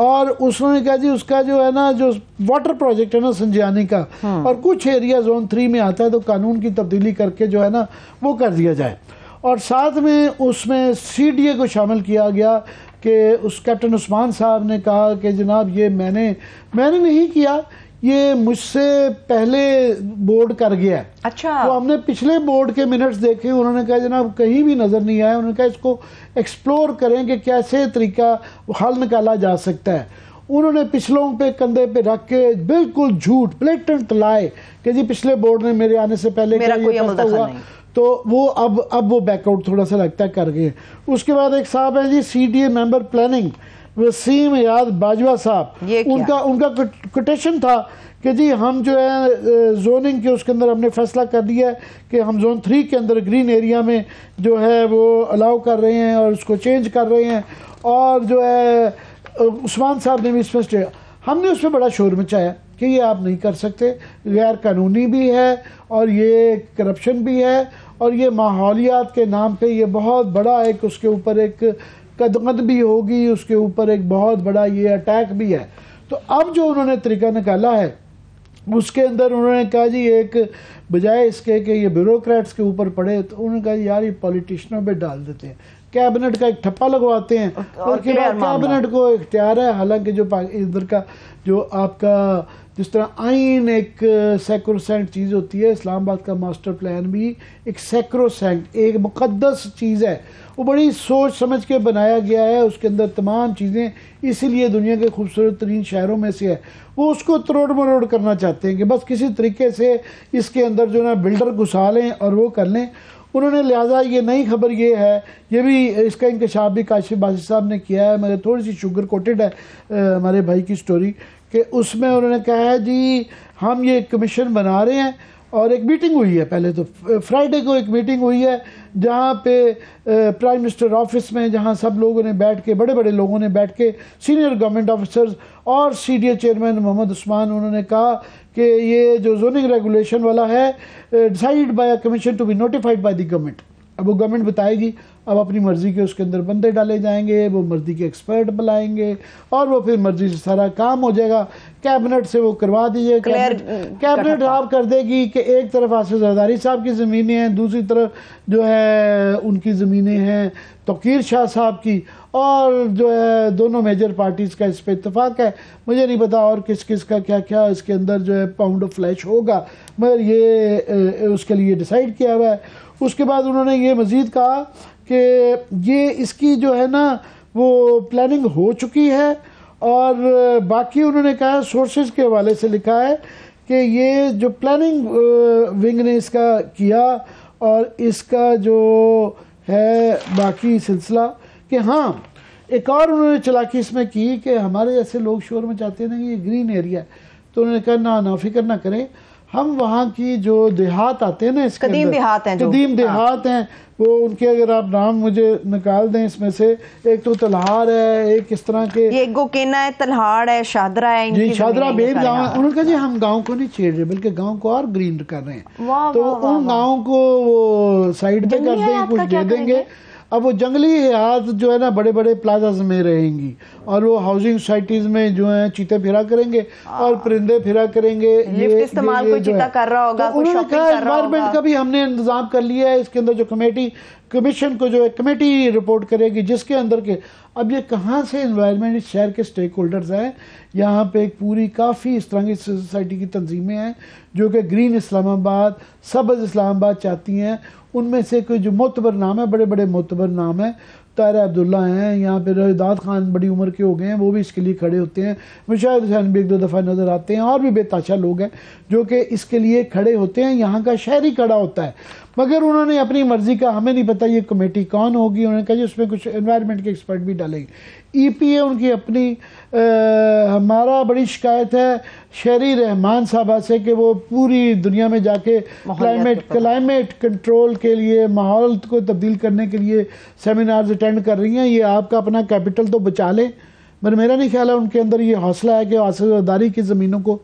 اور اس نے کہا جی اس کا جو ہے نا جو واٹر پروجیکٹ ہے نا سنجیانی کا, اور کچھ ایریا زون 3 میں آتا ہے, تو قانون کی تبدیلی کر کے جو ہے نا وہ کر دیا جائے. اور ساتھ میں اس میں CDA کو شامل کیا گیا کہ اس کیپٹن عثمان صاحب نے کہا کہ جناب یہ میں نے نہیں کیا, یہ مجھ سے پہلے بورڈ کر گیا ہے. اچھا. تو ہم نے پچھلے بورڈ کے منٹس دیکھے, انہوں نے کہا جناب کہیں بھی نظر نہیں آیا. انہوں نے کہا اس کو ایکسپلور کریں کہ کیسے طریقہ حل نکالا جا سکتا ہے. انہوں نے پچھلوں پہ کندھے پہ رکھ کے بالکل جھوٹ بلیٹنٹ لائے کہ جی پچھلے بورڈ نے میرے آنے سے پہلے ہوا, تو وہ اب وہ بیک آؤٹ تھوڑا سا لگتا ہے کر گئے. اس کے بعد ایک صاحب ہیں جی CDA ممبر پلاننگ وسیم یاد باجوہ صاحب, ان کا کوٹیشن تھا کہ جی ہم جو ہے زوننگ کے اس کے اندر ہم نے فیصلہ کر دیا ہے کہ ہم زون 3 کے اندر گرین ایریا میں جو ہے وہ الاؤ کر رہے ہیں اور اس کو چینج کر رہے ہیں. اور جو ہے عثمان صاحب نے بھی اس میں ہم نے اس میں بڑا شور مچایا کہ یہ آپ نہیں کر سکتے, غیر قانونی بھی ہے اور یہ کرپشن بھی ہے, اور یہ ماحولیات کے نام پہ یہ بہت بڑا ایک اس کے اوپر ایک قدغن بھی ہوگی, اس کے اوپر ایک بہت بڑا یہ اٹیک بھی ہے. تو اب جو انہوں نے طریقہ نکالا ہے اس کے اندر انہوں نے کہا جی ایک بجائے اس کے کہ یہ بیوروکریٹس کے اوپر پڑے, تو انہوں نے کہا یار یہ پولیٹیشنوں پہ ڈال دیتے ہیں. کیبنٹ کا ایک ٹھپا لگواتے ہیں اور کیبنٹ کو اختیار ہے. حالانکہ جو ادھر کا جو آپ کا جس طرح آئین ایک سیکروسینٹ چیز ہوتی ہے، اسلام آباد کا ماسٹر پلان بھی ایک سیکروسینٹ ایک مقدس چیز ہے. وہ بڑی سوچ سمجھ کے بنایا گیا ہے، اس کے اندر تمام چیزیں اسی لیے دنیا کے خوبصورت ترین شہروں میں سے ہے. وہ اس کو تروڑ مروڑ کرنا چاہتے ہیں کہ بس کسی طریقے سے اس کے اندر جو نا بلڈر گھسا لیں اور وہ کر لیں. انہوں نے لہٰذا یہ نئی خبر یہ ہے، یہ بھی اس کا انکشاف بھی کاشف باسط صاحب نے کیا ہے، مگر تھوڑی سی شوگر کوٹڈ ہے ہمارے بھائی کی سٹوری، کہ اس میں انہوں نے کہا ہے جی ہم یہ کمیشن بنا رہے ہیں. اور ایک میٹنگ ہوئی ہے، پہلے تو فرائیڈے کو ایک میٹنگ ہوئی ہے جہاں پہ پرائم منسٹر آفس میں، جہاں سب لوگوں نے بیٹھ کے، بڑے بڑے لوگوں نے بیٹھ کے، سینئر گورنمنٹ آفیسرز اور C D A chairman Muhammad Usman, انہوں نے کہا کہ یہ جو زوننگ ریگولیشن والا ہے decide by a commission to be notified by the government. اب وہ گورنمنٹ بتائے گی، اب اپنی مرضی کے اس کے اندر بندے ڈالے جائیں گے، وہ مرضی کے ایکسپرٹ بلائیں گے اور وہ پھر مرضی سے سارا کام ہو جائے گا. کیبنٹ سے وہ کروا دیجیے، کیبنٹ آپ کر دے گی کہ ایک طرف آصف زرداری صاحب کی زمینیں ہیں، دوسری طرف جو ہے ان کی زمینیں ہیں توقیر شاہ صاحب کی، اور جو ہے دونوں میجر پارٹیز کا اس پہ اتفاق ہے. مجھے نہیں پتا اور کس کس کا کیا کیا اس کے اندر جو ہے پاؤنڈ آف فلیش ہوگا، مگر یہ اس کے لیے ڈیسائیڈ کیا ہوا ہے. اس کے بعد انہوں نے یہ مزید کہا کہ یہ اس کی جو ہے نا وہ پلاننگ ہو چکی ہے، اور باقی انہوں نے کہا سورسز کے حوالے سے لکھا ہے کہ یہ جو پلاننگ ونگ نے اس کا کیا اور اس کا جو ہے باقی سلسلہ، کہ ہاں ایک اور انہوں نے چلاکی اس میں کی کہ ہمارے جیسے لوگ شور میں چاہتے ہیں نا یہ گرین ایریا ہے، تو انہوں نے کہا نا فکر نہ کریں، ہم وہاں کی جو دیہات آتے ہیں نا، اس کے قدیم دیہات ہیں، قدیم دیہات ہیں، وہ ان کے اگر آپ نام مجھے نکال دیں اس میں سے، ایک تو تلہار ہے، ایک اس طرح کے یہ گوکینا ہے، تلہار ہے، شادرہ ہے، جی شادرہ بید گاؤں ہے. انہوں نے کہا جی ہم گاؤں کو نہیں چھیڑ رہے بلکہ گاؤں کو اور گرین کر رہے ہیں، تو ان گاؤں کو وہ سائڈ پہ کر دیں، کچھ دے دیں گے. اب وہ جنگلی حیات جو ہے نا بڑے بڑے پلازاز میں رہیں گی، اور وہ ہاؤسنگ سوسائٹیز میں جو ہیں چیتے پھرا کریں گے اور پرندے پھرا کریں گے. لفٹ استعمال کوئی چیتا کر رہا ہوگا، انہوں نے کہا انوائرمنٹ کا بھی ہم نے انتظام کر لیا ہے. اس کے اندر جو کمیشن کو جو ہے کمیٹی رپورٹ کرے گی جس کے اندر کے، اب یہ کہاں سے انوائرمنٹ اس شہر کے سٹیک ہولڈرز ہیں. یہاں پہ ایک پوری کافی اس طرح کی سوسائٹی کی تنظیمیں ہیں جو کہ گرین اسلام آباد، سبز اسلام آباد چاہتی ہیں. ان میں سے کوئی جو معتبر نام ہے، بڑے بڑے معتبر نام ہیں، طاہرہ عبداللہ ہیں، یہاں پہ رحداد خان بڑی عمر کے ہو گئے ہیں، وہ بھی اس کے لیے کھڑے ہوتے ہیں. مشاہد حسین بھی ایک دو دفعہ نظر آتے ہیں، اور بھی بے تاشا لوگ ہیں جو کہ اس کے لیے کھڑے ہوتے ہیں. یہاں کا شہری کھڑا ہوتا ہے، مگر انہوں نے اپنی مرضی کا، ہمیں نہیں پتہ یہ کمیٹی کون ہوگی. انہوں نے کہا جی اس میں کچھ انوائرمنٹ کے ایکسپرٹ بھی ڈالیں گے. ای پی اے ان کی اپنی، ہمارا بڑی شکایت ہے شہری رحمان صاحبہ سے کہ وہ پوری دنیا میں جا کے کلائمیٹ کنٹرول کے لیے، ماحول کو تبدیل کرنے کے لیے سیمینارز اٹینڈ کر رہی ہیں. یہ آپ کا اپنا کیپٹل تو بچا لیں، مگر میرا نہیں خیال ہے ان کے اندر یہ حوصلہ ہے کہ آصف زرداری کی زمینوں کو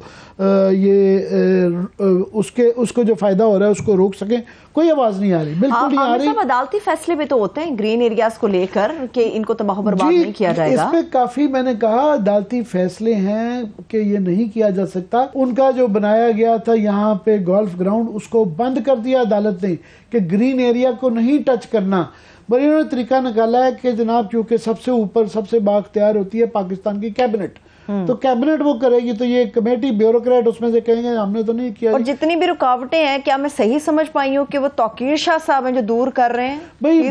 اس کو جو فائدہ ہو رہا ہے اس کو روک سکیں. کوئی آواز نہیں آ رہی، بالکل نہیں آ رہی. عدالتی فیصلے بھی تو ہوتے ہیں گرین ایریاز کو لے کر کہ ان کو تباہ و برباد نہیں کیا جائے گا. اس پہ کافی میں نے کہا عدالتی فیصلے ہیں کہ یہ نہیں کیا جا سکتا. ان کا جو بنایا گیا تھا یہاں پہ گولف گراؤنڈ، اس کو بند کر دیا عدالت نے کہ گرین ایریا کو نہیں ٹچ کرنا. بڑی انہوں نے طریقہ نکالا ہے کہ جناب کیونکہ سب سے اوپر سب سے بااختیار ہوتی ہے پاکستان کی کیبنٹ، تو کیبنٹ وہ کرے گی، تو یہ کمیٹی بیوروکریٹ اس میں سے کہیں گے ہم نے تو نہیں کیا. اور جتنی بھی رکاوٹیں ہیں، کیا میں صحیح سمجھ پائی ہوں کہ وہ توقیر شاہ صاحب ہیں جو دور کر رہے ہیں؟ بھئی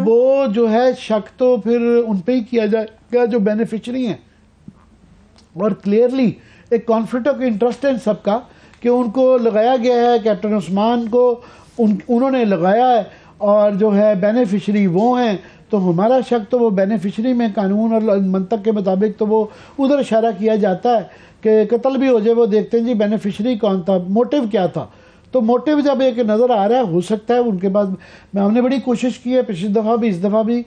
وہ جو ہے شک تو پھر ان پہ ہی کیا جائے گا جو بینیفیشری ہیں، اور کلیئرلی ایک کانفلکٹ آف انٹرسٹ ہے سب کا کہ ان کو لگایا گیا ہے، کیپٹن عثمان کو انہوں نے لگایا ہے، اور جو ہے بینیفیشری وہ ہیں. تو ہمارا شک تو وہ بینیفیشری میں قانون اور منطق کے مطابق تو وہ ادھر اشارہ کیا جاتا ہے کہ قتل بھی ہو جائے وہ دیکھتے ہیں جی بینیفیشری کون تھا، موٹیو کیا تھا. تو موٹیو جب ایک نظر آ رہا ہے، ہو سکتا ہے ان کے بعد ہم نے بڑی کوشش کی ہے پچھلی دفعہ بھی، اس دفعہ بھی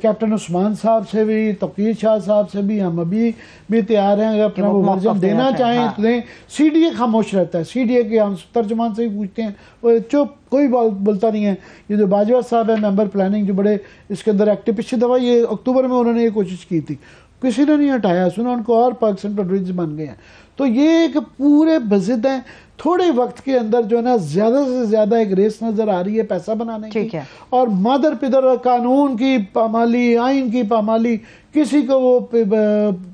کیپٹن عثمان صاحب سے بھی، توقیر شاہ صاحب سے بھی، ہم ابھی بھی تیار ہیں اگر اپنا وہ ورژن دینا چاہیں تو دیں. سی ڈی اے خاموش رہتا ہے، سی ڈی اے کے ہم ترجمان سے بھی پوچھتے ہیں، وہ چپ، کوئی بولتا نہیں ہے. یہ جو باجوہ صاحب ہے ممبر پلاننگ جو بڑے اس کے اندر ایکٹیو، پچھلی دفعہ یہ اکتوبر میں انہوں نے یہ کوشش کی تھی، کسی نے نہیں ہٹایا، سنا ان کو اور پارکس اینڈ پرویجنز بن گئے ہیں. تو یہ ایک پورے بزد ہیں. تھوڑے وقت کے اندر جو ہے نا زیادہ سے زیادہ ایک ریس نظر آ رہی ہے پیسہ بنانے کی، اور مادر پدر قانون کی پامالی، آئین کی پامالی، کسی کو وہ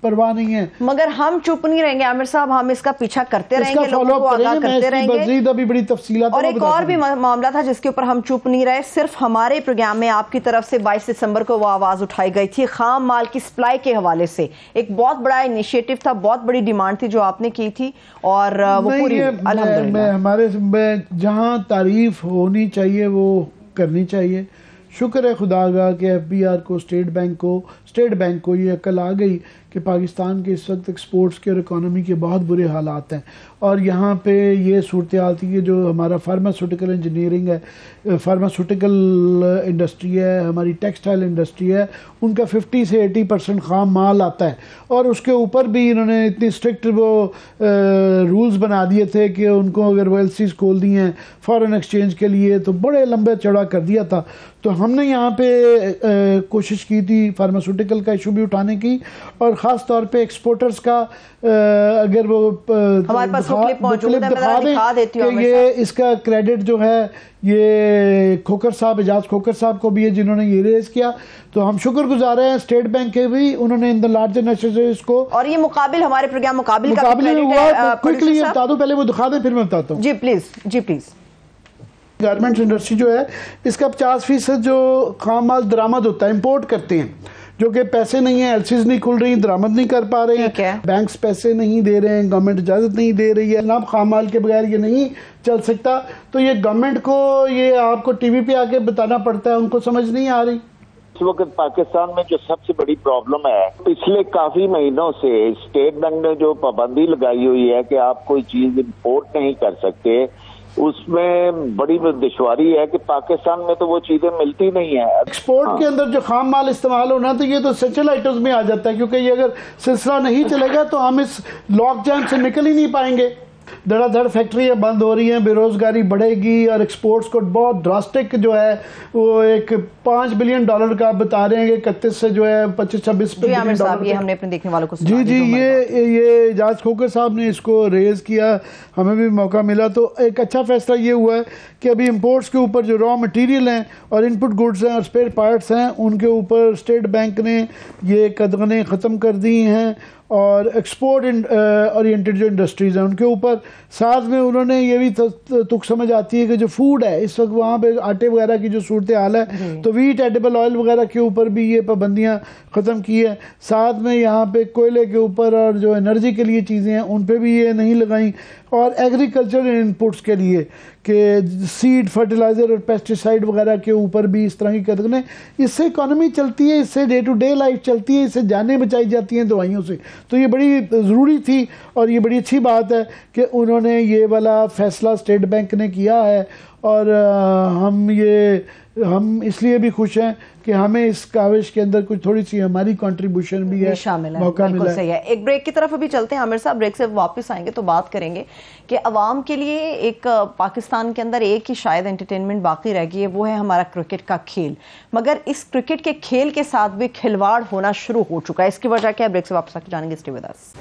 پرواہ نہیں ہے. مگر ہم چپ نہیں رہیں گے عامر صاحب، ہم اس کا پیچھا کرتے رہیں گے، لوگوں کو آگاہ کرتے رہیں گے. ابھی بڑی تفصیلات اور ایک اور بھی معاملہ تھا جس کے اوپر ہم چپ نہیں رہے، صرف ہمارے پروگرام میں آپ کی طرف سے 22 دسمبر کو وہ آواز اٹھائی گئی تھی خام مال کی سپلائی کے حوالے سے. ایک بہت بڑا انیشیٹو تھا، بہت بڑی ڈیمانڈ تھی جو آپ نے کی تھی، اور وہ پوری الحمدللہ ہمارے جہاں تعریف ہونی چاہیے وہ کرنی چاہیے. شکر ہے خدا کا کہ ایف بی آر کو، اسٹیٹ بینک کو یہ عقل آ گئی کہ پاکستان کے اس وقت ایکسپورٹس کے اور اکانومی کے بہت برے حالات ہیں، اور یہاں پہ یہ صورتحال تھی کہ جو ہمارا فارماسوٹیکل انجینئرنگ ہے، فارماسوٹیکل انڈسٹری ہے، ہماری ٹیکسٹائل انڈسٹری ہے، ان کا 50 سے 80% خام مال آتا ہے، اور اس کے اوپر بھی انہوں نے اتنی اسٹرکٹ وہ رولز بنا دیے تھے کہ ان کو اگر وہ ایل سیز کھول دی ہیں فارن ایکسچینج کے لیے تو بڑے لمبے چوڑا کر دیا تھا. تو ہم نے یہاں پہ کوشش کی تھی فارماسوٹیکل کا ایشو بھی اٹھانے کی، اور خاص طور پہ ایکسپورٹرز کا اگر وہ ہمارے پاس کلپ موجود ہے، میں دکھا دیتی ہوں. یہ اس کا کریڈٹ جو ہے یہ کھوکر صاحب، اعجاز کھوکر صاحب کو بھی ہے جنہوں نے یہ ریز کیا. تو ہم شکر گزار ہیں اسٹیٹ بینک کے بھی، انہوں نے ان دا لارجر نیشنل اس کو، اور یہ مقابل ہمارے پروگرام مقابل میں ہوا. کوئکلی یہ بتا دوں، پہلے وہ دکھا دیں پھر میں بتاتا ہوں. جی پلیز. گارمنٹس انڈسٹری جو ہے اس کا 50% جو خام مال درآمد ہوتا ہے امپورٹ کرتے ہیں، جو کہ پیسے نہیں ہیں، ایل سیز نہیں کھل رہی، درآمد نہیں کر پا رہے ہیں، بینکس پیسے نہیں دے رہے ہیں، گورنمنٹ اجازت نہیں دے رہی ہے، جناب خام مال کے بغیر یہ نہیں چل سکتا. تو یہ گورنمنٹ کو یہ آپ کو ٹی وی پہ آ کے بتانا پڑتا ہے، ان کو سمجھ نہیں آ رہی. اس وقت پاکستان میں جو سب سے بڑی پرابلم ہے، پچھلے کافی مہینوں سے اسٹیٹ بینک نے جو پابندی لگائی ہوئی ہے کہ آپ کوئی چیز امپورٹ نہیں کر سکتے، اس میں بڑی دشواری ہے کہ پاکستان میں تو وہ چیزیں ملتی نہیں ہیں. ایکسپورٹ کے اندر جو خام مال استعمال ہونا تو یہ تو اسینشل آئٹمز میں آ جاتا ہے، کیونکہ یہ اگر سلسلہ نہیں چلے گا تو ہم اس لاک جام سے نکل ہی نہیں پائیں گے. دھڑا دھڑ فیکٹریاں بند ہو رہی ہیں، بے روزگاری بڑھے گی، اور ایکسپورٹس کو بہت ڈراسٹک جو ہے وہ ایک $5 بلین کا بتا رہے ہیں کہ 31 سے جو ہے 25-26 بلین ڈالر. یہ ہم نے اپنے دیکھنے والوں کو جی یہ اعجاز کھوکر صاحب نے اس کو ریز کیا، ہمیں بھی موقع ملا. تو ایک اچھا فیصلہ یہ ہوا ہے کہ ابھی امپورٹس کے اوپر جو را مٹیریل ہیں اور ان پٹ گڈز ہیں اور اسپیئر پارٹس ہیں، ان کے اوپر اسٹیٹ بینک نے یہ قدغنیں ختم کر دی ہیں، اور ایکسپورٹ اورینٹڈ جو انڈسٹریز ہیں ان کے اوپر. ساتھ میں انہوں نے یہ بھی تک سمجھ آتی ہے کہ جو فوڈ ہے اس وقت وہاں پہ آٹے وغیرہ کی جو صورتحال ہے تو ویٹ، ایڈیبل آئل وغیرہ کے اوپر بھی یہ پابندیاں ختم کی ہیں. ساتھ میں یہاں پہ کوئلے کے اوپر اور جو انرجی کے لیے چیزیں ہیں ان پہ بھی یہ نہیں لگائیں، اور ایگریکلچر انپٹس کے لیے کہ سیڈ، فرٹیلائزر اور پیسٹیسائڈ وغیرہ کے اوپر بھی اس طرح کی قدغنیں. اس سے اکانومی چلتی ہے، اس سے ڈے ٹو ڈے لائف چلتی ہے، اس سے جانیں بچائی جاتی ہیں دوائیوں سے. تو یہ بڑی ضروری تھی اور یہ بڑی اچھی بات ہے کہ انہوں نے یہ والا فیصلہ اسٹیٹ بینک نے کیا ہے، اور ہم اس لیے بھی خوش ہیں کہ ہمیں اس کاوش کے اندر کچھ تھوڑی سی ہماری کنٹریبیوشن بھی ہے، شامل ہے، موقع ملا بالکل صحیح ہے. ایک بریک کی طرف ابھی چلتے ہیں عامر صاحب، بریک سے واپس آئیں گے تو بات کریں گے کہ عوام کے لیے ایک پاکستان کے اندر ایک ہی شاید انٹرٹینمنٹ باقی رہ گئی ہے، وہ ہے ہمارا کرکٹ کا کھیل. مگر اس کرکٹ کے کھیل کے ساتھ بھی کھلواڑ ہونا شروع ہو چکا ہے. اس کی وجہ کیا ہے؟ بریک سے واپس آ کے جانیں گے. Stay with us.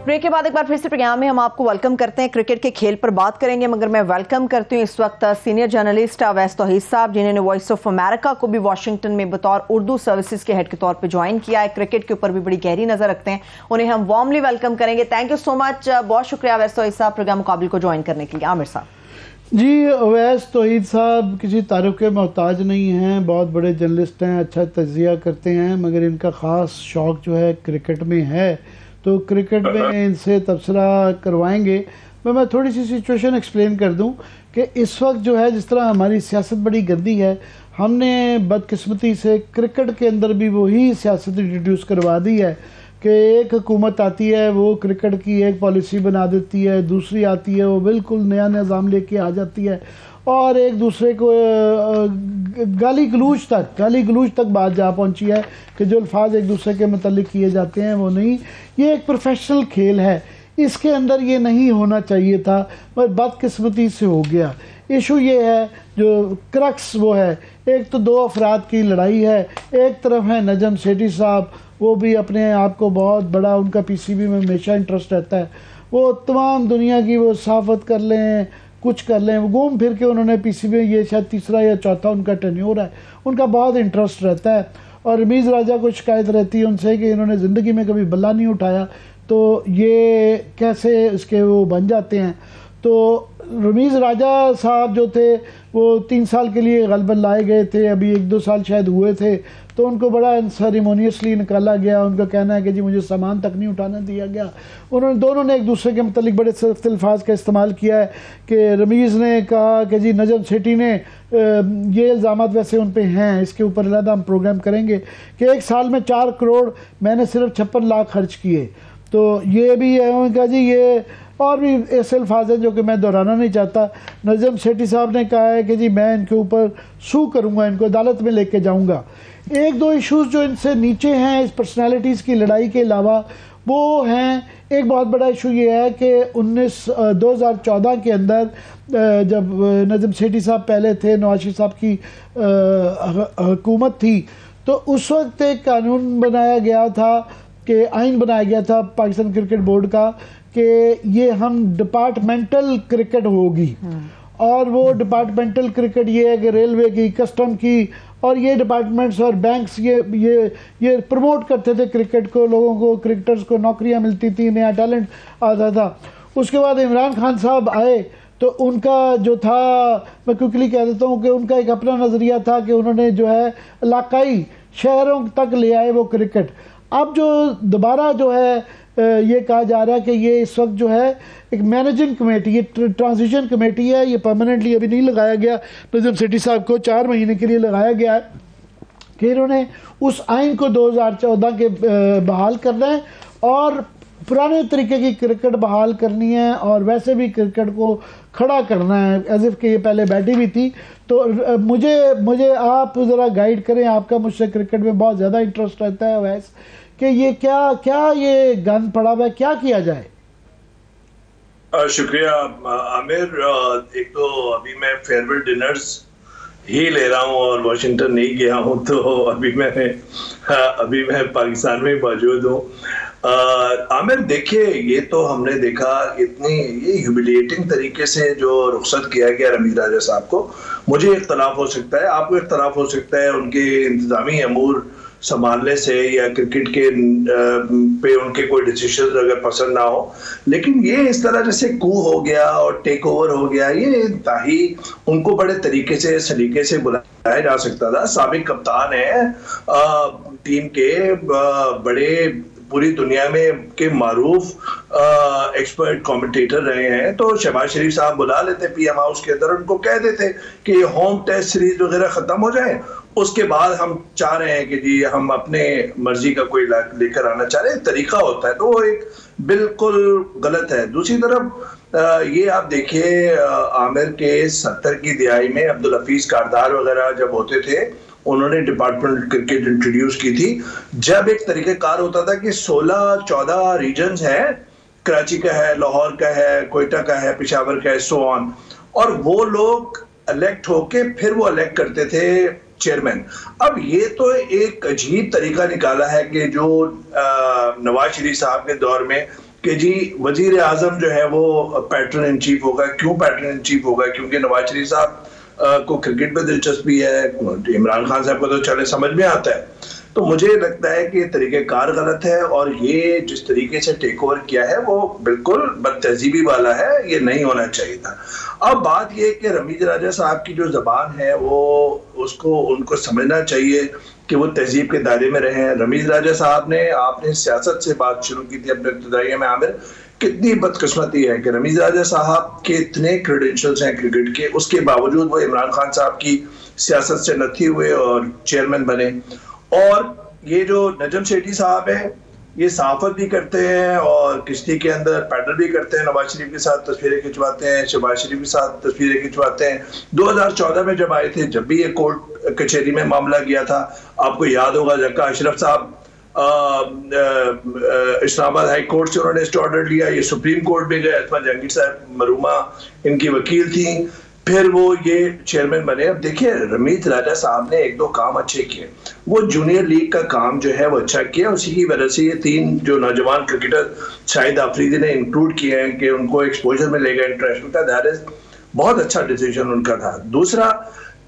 بریک کے بعد ایک بار پھر سے پروگرام میں ہم آپ کو ویلکم کرتے ہیں. کرکٹ کے کھیل پر بات کریں گے، مگر میں ویلکم کرتی ہوں اس وقت سینئر جرنلسٹ اویس توحید صاحب، جنہوں نے وائس آف امریکہ کو بھی واشنگٹن میں بطور اردو سروسز کے ہیڈ کے طور پہ جوائن کیا ہے. کرکٹ کے اوپر بھی بڑی گہری نظر رکھتے ہیں، انہیں ہم وارملی ویلکم کریں گے. تھینک یو سو مچ، بہت شکریہ اویس توحید صاحب پروگرام مقابل کو جوائن کرنے کے لیے. عامر صاحب. جی، اویس توحید صاحب کسی تعارف کے محتاج نہیں ہیں، بہت بڑے جرنلسٹ ہیں، اچھا تجزیہ کرتے ہیں، مگر ان کا خاص شوق جو ہے کرکٹ میں ہے. تو کرکٹ میں ان سے تبصرہ کروائیں گے. میں تھوڑی سی سچویشن ایکسپلین کر دوں کہ اس وقت جو ہے جس طرح ہماری سیاست بڑی گندی ہے، ہم نے بدقسمتی سے کرکٹ کے اندر بھی وہی سیاست انٹروڈیوس کروا دی ہے کہ ایک حکومت آتی ہے وہ کرکٹ کی ایک پالیسی بنا دیتی ہے، دوسری آتی ہے وہ بالکل نیا نظام لے کے آ جاتی ہے، اور ایک دوسرے کو گالی گلوچ تک بات جا پہنچی ہے کہ جو الفاظ ایک دوسرے کے متعلق کیے جاتے ہیں وہ نہیں. یہ ایک پروفیشنل کھیل ہے، اس کے اندر یہ نہیں ہونا چاہیے تھا، پر بدقسمتی سے ہو گیا۔ ایشو یہ ہے جو کرکس وہ ہے، ایک تو دو افراد کی لڑائی ہے، ایک طرف ہے نجم سیٹھی صاحب، وہ بھی اپنے آپ کو بہت بڑا، ان کا پی سی بی میں ہمیشہ انٹرسٹ رہتا ہے، وہ تمام دنیا کی وہ صحافت کر لیں، کچھ کر لیں، وہ گھوم پھر کے انہوں نے پی سی بی میں، یہ شاید تیسرا یا چوتھا ان کا ٹینیور ہے، ان کا بہت انٹرسٹ رہتا ہے۔ اور رمیز راجہ کو شکایت رہتی ہے ان سے کہ انہوں نے زندگی میں کبھی بلا نہیں اٹھایا، تو یہ کیسے اس کے وہ بن جاتے ہیں۔ تو رمیز راجہ صاحب جو تھے وہ 3 سال کے لیے غالباً لائے گئے تھے، ابھی 1-2 سال شاید ہوئے تھے، تو ان کو بڑا سیریمونیسلی نکالا گیا۔ ان کا کہنا ہے کہ جی مجھے سامان تک نہیں اٹھانا دیا گیا۔ دونوں نے ایک دوسرے کے متعلق بڑے سخت الفاظ کا استعمال کیا ہے کہ رمیز نے کہا کہ جی نجم سیٹھی نے یہ الزامات ویسے ان پہ ہیں، اس کے اوپر علیحدہ ہم پروگرام کریں گے، کہ 1 سال میں 4 کروڑ میں نے صرف 56 لاکھ خرچ کیے۔ تو یہ بھی ہے، انہوں نے کہا جی یہ اور بھی ایسے الفاظ ہیں جو کہ میں دہرانا نہیں چاہتا۔ نجم سیٹھی صاحب نے کہا ہے کہ جی میں ان کے اوپر سو کروں گا، ان کو عدالت میں لے کے جاؤں گا۔ 1-2 ایشوز جو ان سے نیچے ہیں اس پرسنالٹیز کی لڑائی کے علاوہ، وہ ہیں، ایک بہت بڑا ایشو یہ ہے کہ 2014 کے اندر جب نجم سیٹھی صاحب پہلے تھے، نواز شریف صاحب کی حکومت تھی، تو اس وقت ایک قانون بنایا گیا تھا، کہ آئین بنایا گیا تھا پاکستان کرکٹ بورڈ کا، کہ یہ ہم ڈپارٹمنٹل کرکٹ ہوگی، اور وہ ڈپارٹمنٹل کرکٹ یہ ہے کہ ریلوے کی، کسٹم کی، اور یہ ڈپارٹمنٹس اور بینکس یہ پروموٹ کرتے تھے کرکٹ کو، لوگوں کو، کرکٹرز کو نوکریاں ملتی تھیں، نیا ٹیلنٹ آتا تھا۔ اس کے بعد عمران خان صاحب آئے تو ان کا جو تھا، میں کوئکلی کہہ دیتا ہوں کہ ان کا ایک اپنا نظریہ تھا کہ انہوں نے جو ہے علاقائی شہروں تک لے آئے وہ کرکٹ۔ اب جو دوبارہ جو ہے یہ کہا جا رہا ہے کہ یہ اس وقت جو ہے ایک مینیجنگ کمیٹی، یہ ٹرانزیشن کمیٹی ہے، یہ پرماننٹلی ابھی نہیں لگایا گیا، نجم سیٹھی صاحب کو 4 مہینے کے لیے لگایا گیا ہے، کہ انہوں نے اس آئین کو 2014 کے بحال کرنا ہے اور پرانے طریقے کی کرکٹ بحال کرنی ہے، اور ویسے بھی کرکٹ کو کھڑا کرنا ہے ایز اف کہ یہ پہلے بیٹھی بھی تھی۔ تو مجھے آپ ذرا گائیڈ کریں، آپ کا مجھ سے کرکٹ میں بہت زیادہ انٹرسٹ رہتا ہے ویس، کہ یہ کیا یہ گند پڑا ہوا ہے، کیا کیا جائے؟ شکریہ عامر۔ ایک تو ابھی میں فیئرویل ڈنرز ہی لے رہا ہوں اور واشنگٹن نہیں گیا ہوں، تو ابھی میں پاکستان میں موجود ہوں۔ عامر دیکھیے، یہ تو ہم نے دیکھا اتنی یہ ہیوملیٹنگ طریقے سے جو رخصت کیا گیا رمیز راجہ صاحب کو۔ مجھے اختلاف ہو سکتا ہے، آپ کو اختلاف ہو سکتا ہے ان کے انتظامی امور سنبھالنے سے یا کرکٹ کے پہ ان کے کوئی ڈیسیشن اگر پسند نہ ہو، لیکن یہ اس طرح جیسے کو ہو گیا اور ٹیک اوور ہو گیا، یہ انتہائی ان کو بڑے طریقے سے سلیقے سے بلایا جا سکتا تھا۔ سابق کپتان ہیں ٹیم کے، بڑے پوری دنیا میں کے معروف ایکسپرٹ کامنٹیٹر رہے ہیں، تو شہباز شریف صاحب بلا لیتے پی ایم ہاؤس کے اندر، ان کو کہہ دیتے کہ ہوم ٹیسٹ سیریز وغیرہ ختم ہو جائیں، اس کے بعد ہم چاہ رہے ہیں کہ جی ہم اپنے مرضی کا کوئی لے کر آنا چاہ رہے ہیں، طریقہ ہوتا ہے، تو وہ ایک بالکل غلط ہے۔ دوسری طرف یہ آپ دیکھیے عامر کے 70 کی دہائی میں عبدالحفیظ کاردار وغیرہ جب ہوتے تھے، انہوں نے ڈپارٹمنٹ کرکٹ انٹروڈیوس کی تھی، جب ایک طریقہ کار ہوتا تھا کہ 16-14 ریجنز ہیں، کراچی کا ہے، لاہور کا ہے، کوئٹہ کا ہے، پشاور کا ہے، سو آن، اور وہ لوگ الیکٹ ہو کے پھر وہ الیکٹ کرتے تھے چیئرمین۔ اب یہ تو ایک عجیب طریقہ نکالا ہے کہ جو نواز شریف صاحب کے دور میں کہ جی وزیر اعظم جو ہے وہ پیٹرن ان چیف ہوگا۔ کیوں پیٹرن ان چیف ہوگا؟ کیونکہ نواز شریف صاحب کو کرکٹ میں دلچسپی ہے، عمران خان صاحب کو تو چلے سمجھ میں آتا ہے۔ تو مجھے لگتا ہے کہ یہ طریقہ کار غلط ہے، اور یہ جس طریقے سے ٹیک اوور کیا ہے وہ بالکل بد تہذیبی والا ہے، یہ نہیں ہونا چاہیے تھا۔ اب بات یہ کہ رمیز راجہ صاحب کی جو زبان ہے وہ ان کو سمجھنا چاہیے کہ وہ تہذیب کے دائرے میں رہے ہیں۔ رمیز راجہ صاحب نے، آپ نے سیاست سے بات شروع کی تھی اپنے ابتدائیہ میں عامر، کتنی بدقسمتی ہے کہ رمیز راجہ صاحب کے اتنے کریڈینشلز ہیں کرکٹ کے، اس کے باوجود وہ عمران خان صاحب کی سیاست سے نتھی ہوئے اور چیئرمین بنے۔ اور یہ جو نجم سیٹھی صاحب ہیں، یہ صحافت بھی کرتے ہیں اور کشتی کے اندر پیڈل بھی کرتے ہیں، نواز شریف کے ساتھ تصویریں کھنچواتے ہیں، شہباز شریف کے ساتھ تصویریں کھنچواتے ہیں۔ 2014 میں جب آئے تھے، جب بھی یہ کورٹ کچہری میں معاملہ گیا تھا، آپ کو یاد ہوگا جکا اشرف صاحب اسلام آباد ہائی کورٹ سے انہوں نے اسٹے آرڈر لیا، یہ سپریم کورٹ میں گئے، اسما جہانگیر صاحب مرحومہ ان کی وکیل تھیں، پھر وہ یہ چیئرمین بنے۔ اب دیکھیں رمیت راجہ صاحب نے ایک دو کام اچھے کیے، وہ جونیئر لیگ کا کام جو ہے وہ اچھا کیا، اسی کی وجہ سے یہ 3 جو نوجوان کرکٹر شاہد آفریدی نے انکلوڈ کیے ہیں کہ ان کو ایکسپوجر میں لے گا انٹرنیشنل کا، دیٹ از بہت اچھا ڈیسیجن ان کا تھا۔ دوسرا،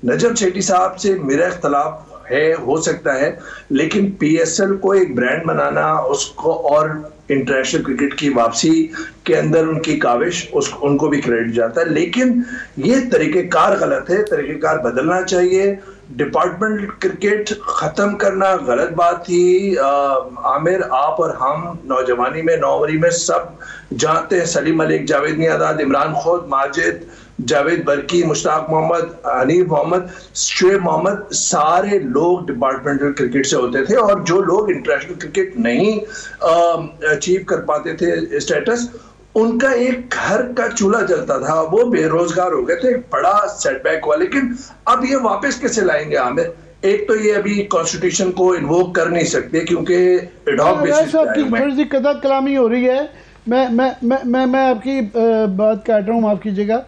نجم سیٹھی صاحب سے میرا اختلاف ہے، ہو سکتا ہے، لیکن پی ایس ایل کو ایک برانڈ بنانا، اس کو اور انٹرنیشنل کرکٹ کی واپسی کے اندر ان کی کاوش، ان کو بھی کریڈٹ جاتا ہے، لیکن یہ طریقہ کار غلط ہے، طریقہ کار بدلنا چاہیے۔ ڈپارٹمنٹ کرکٹ ختم کرنا غلط بات تھی۔ عامر، آپ اور ہم نوجوانی میں، نووری میں سب جانتے ہیں، سلیم ملک، جاوید میاں، عمران خود، ماجد، جاوید برکی، مشتاق محمد، حنیف محمد، شعیب محمد، سارے لوگ ڈپارٹمنٹل کرکٹ سے ہوتے تھے، اور جو لوگ انٹرنیشنل کرکٹ نہیں اچیو کر پاتے تھے اسٹیٹس، ان کا ایک گھر کا چولہا جلتا تھا، وہ بے روزگار ہو گئے تھے، ایک بڑا سیٹ بیک ہوا۔ لیکن اب یہ واپس کیسے لائیں گے عامر؟ ایک تو یہ ابھی کانسٹیٹیوشن کو انووک کر نہیں سکتے کیونکہ ایڈ ہاک بیسس پہ آپ کی تھوڑی سی قطع کلامی ہو رہی ہے، میں آپ کی بات کاٹ رہا ہوں، معاف کیجیے گا،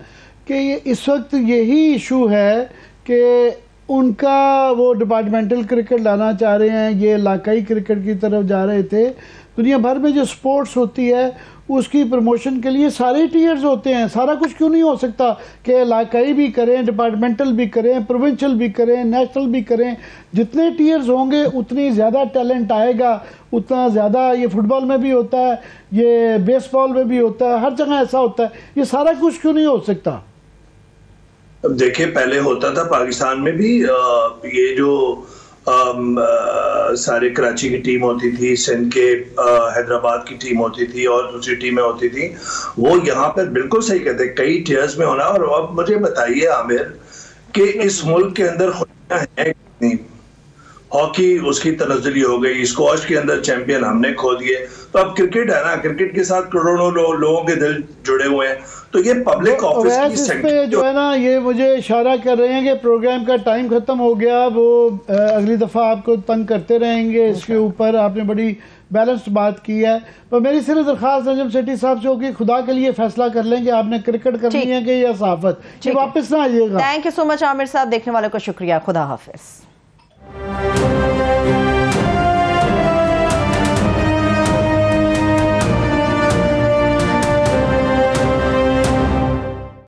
کہ یہ اس وقت یہی ایشو ہے کہ ان کا وہ ڈپارٹمنٹل کرکٹ لانا چاہ رہے ہیں، یہ علاقائی کرکٹ کی طرف جا رہے تھے۔ دنیا بھر میں جو سپورٹس ہوتی ہے اس کی پروموشن کے لیے سارے ٹیئرز ہوتے ہیں، سارا کچھ کیوں نہیں ہو سکتا کہ علاقائی بھی کریں، ڈپارٹمنٹل بھی کریں، پروونشل بھی کریں، نیشنل بھی کریں؟ جتنے ٹیئرز ہوں گے اتنی زیادہ ٹیلنٹ آئے گا، اتنا زیادہ، یہ فٹ بال میں بھی ہوتا ہے، یہ بیس بال میں بھی ہوتا ہے، ہر جگہ ایسا ہوتا ہے، یہ سارا کچھ کیوں نہیں ہو سکتا؟ اب دیکھیں پہلے ہوتا تھا پاکستان میں بھی، یہ جو سارے کراچی کی ٹیم ہوتی تھی، سندھ کے حیدرآباد کی ٹیم ہوتی تھی، اور دوسری ٹیمیں ہوتی تھی، وہ یہاں پر بالکل صحیح کہتے ہیں کئی ٹیئرز میں ہونا۔ اور اب مجھے بتائیے عامر کہ اس ملک کے اندر خوشیاں ہیں کتنی؟ ہاکی اس کی تنزلی ہو گئی، اسکواش کے اندر چیمپئن ہم نے کھو دیے، تو اب کرکٹ ہے نا، کرکٹ کے ساتھ کروڑوں لوگوں کے دل جڑے ہوئے ہیں، تو یہ پبلک آفس کی سیکٹر جو ہے نا، یہ مجھے اشارہ کر رہے ہیں کہ پروگرام کا ٹائم ختم ہو گیا، وہ اگلی دفعہ آپ کو تنگ کرتے رہیں گے اس کے اوپر۔ آپ نے بڑی بیلنسڈ بات کی ہے، تو میری صرف درخواست نجم سیٹھی صاحب سے ہوگی، خدا کے لیے فیصلہ کر لیں کہ آپ نے کرکٹ کرنی ہے کہ یا صحافت، واپس نہ آئیے گا۔ تھینک یو سو مچ عامر صاحب، دیکھنے والوں کا شکریہ، خدا حافظ۔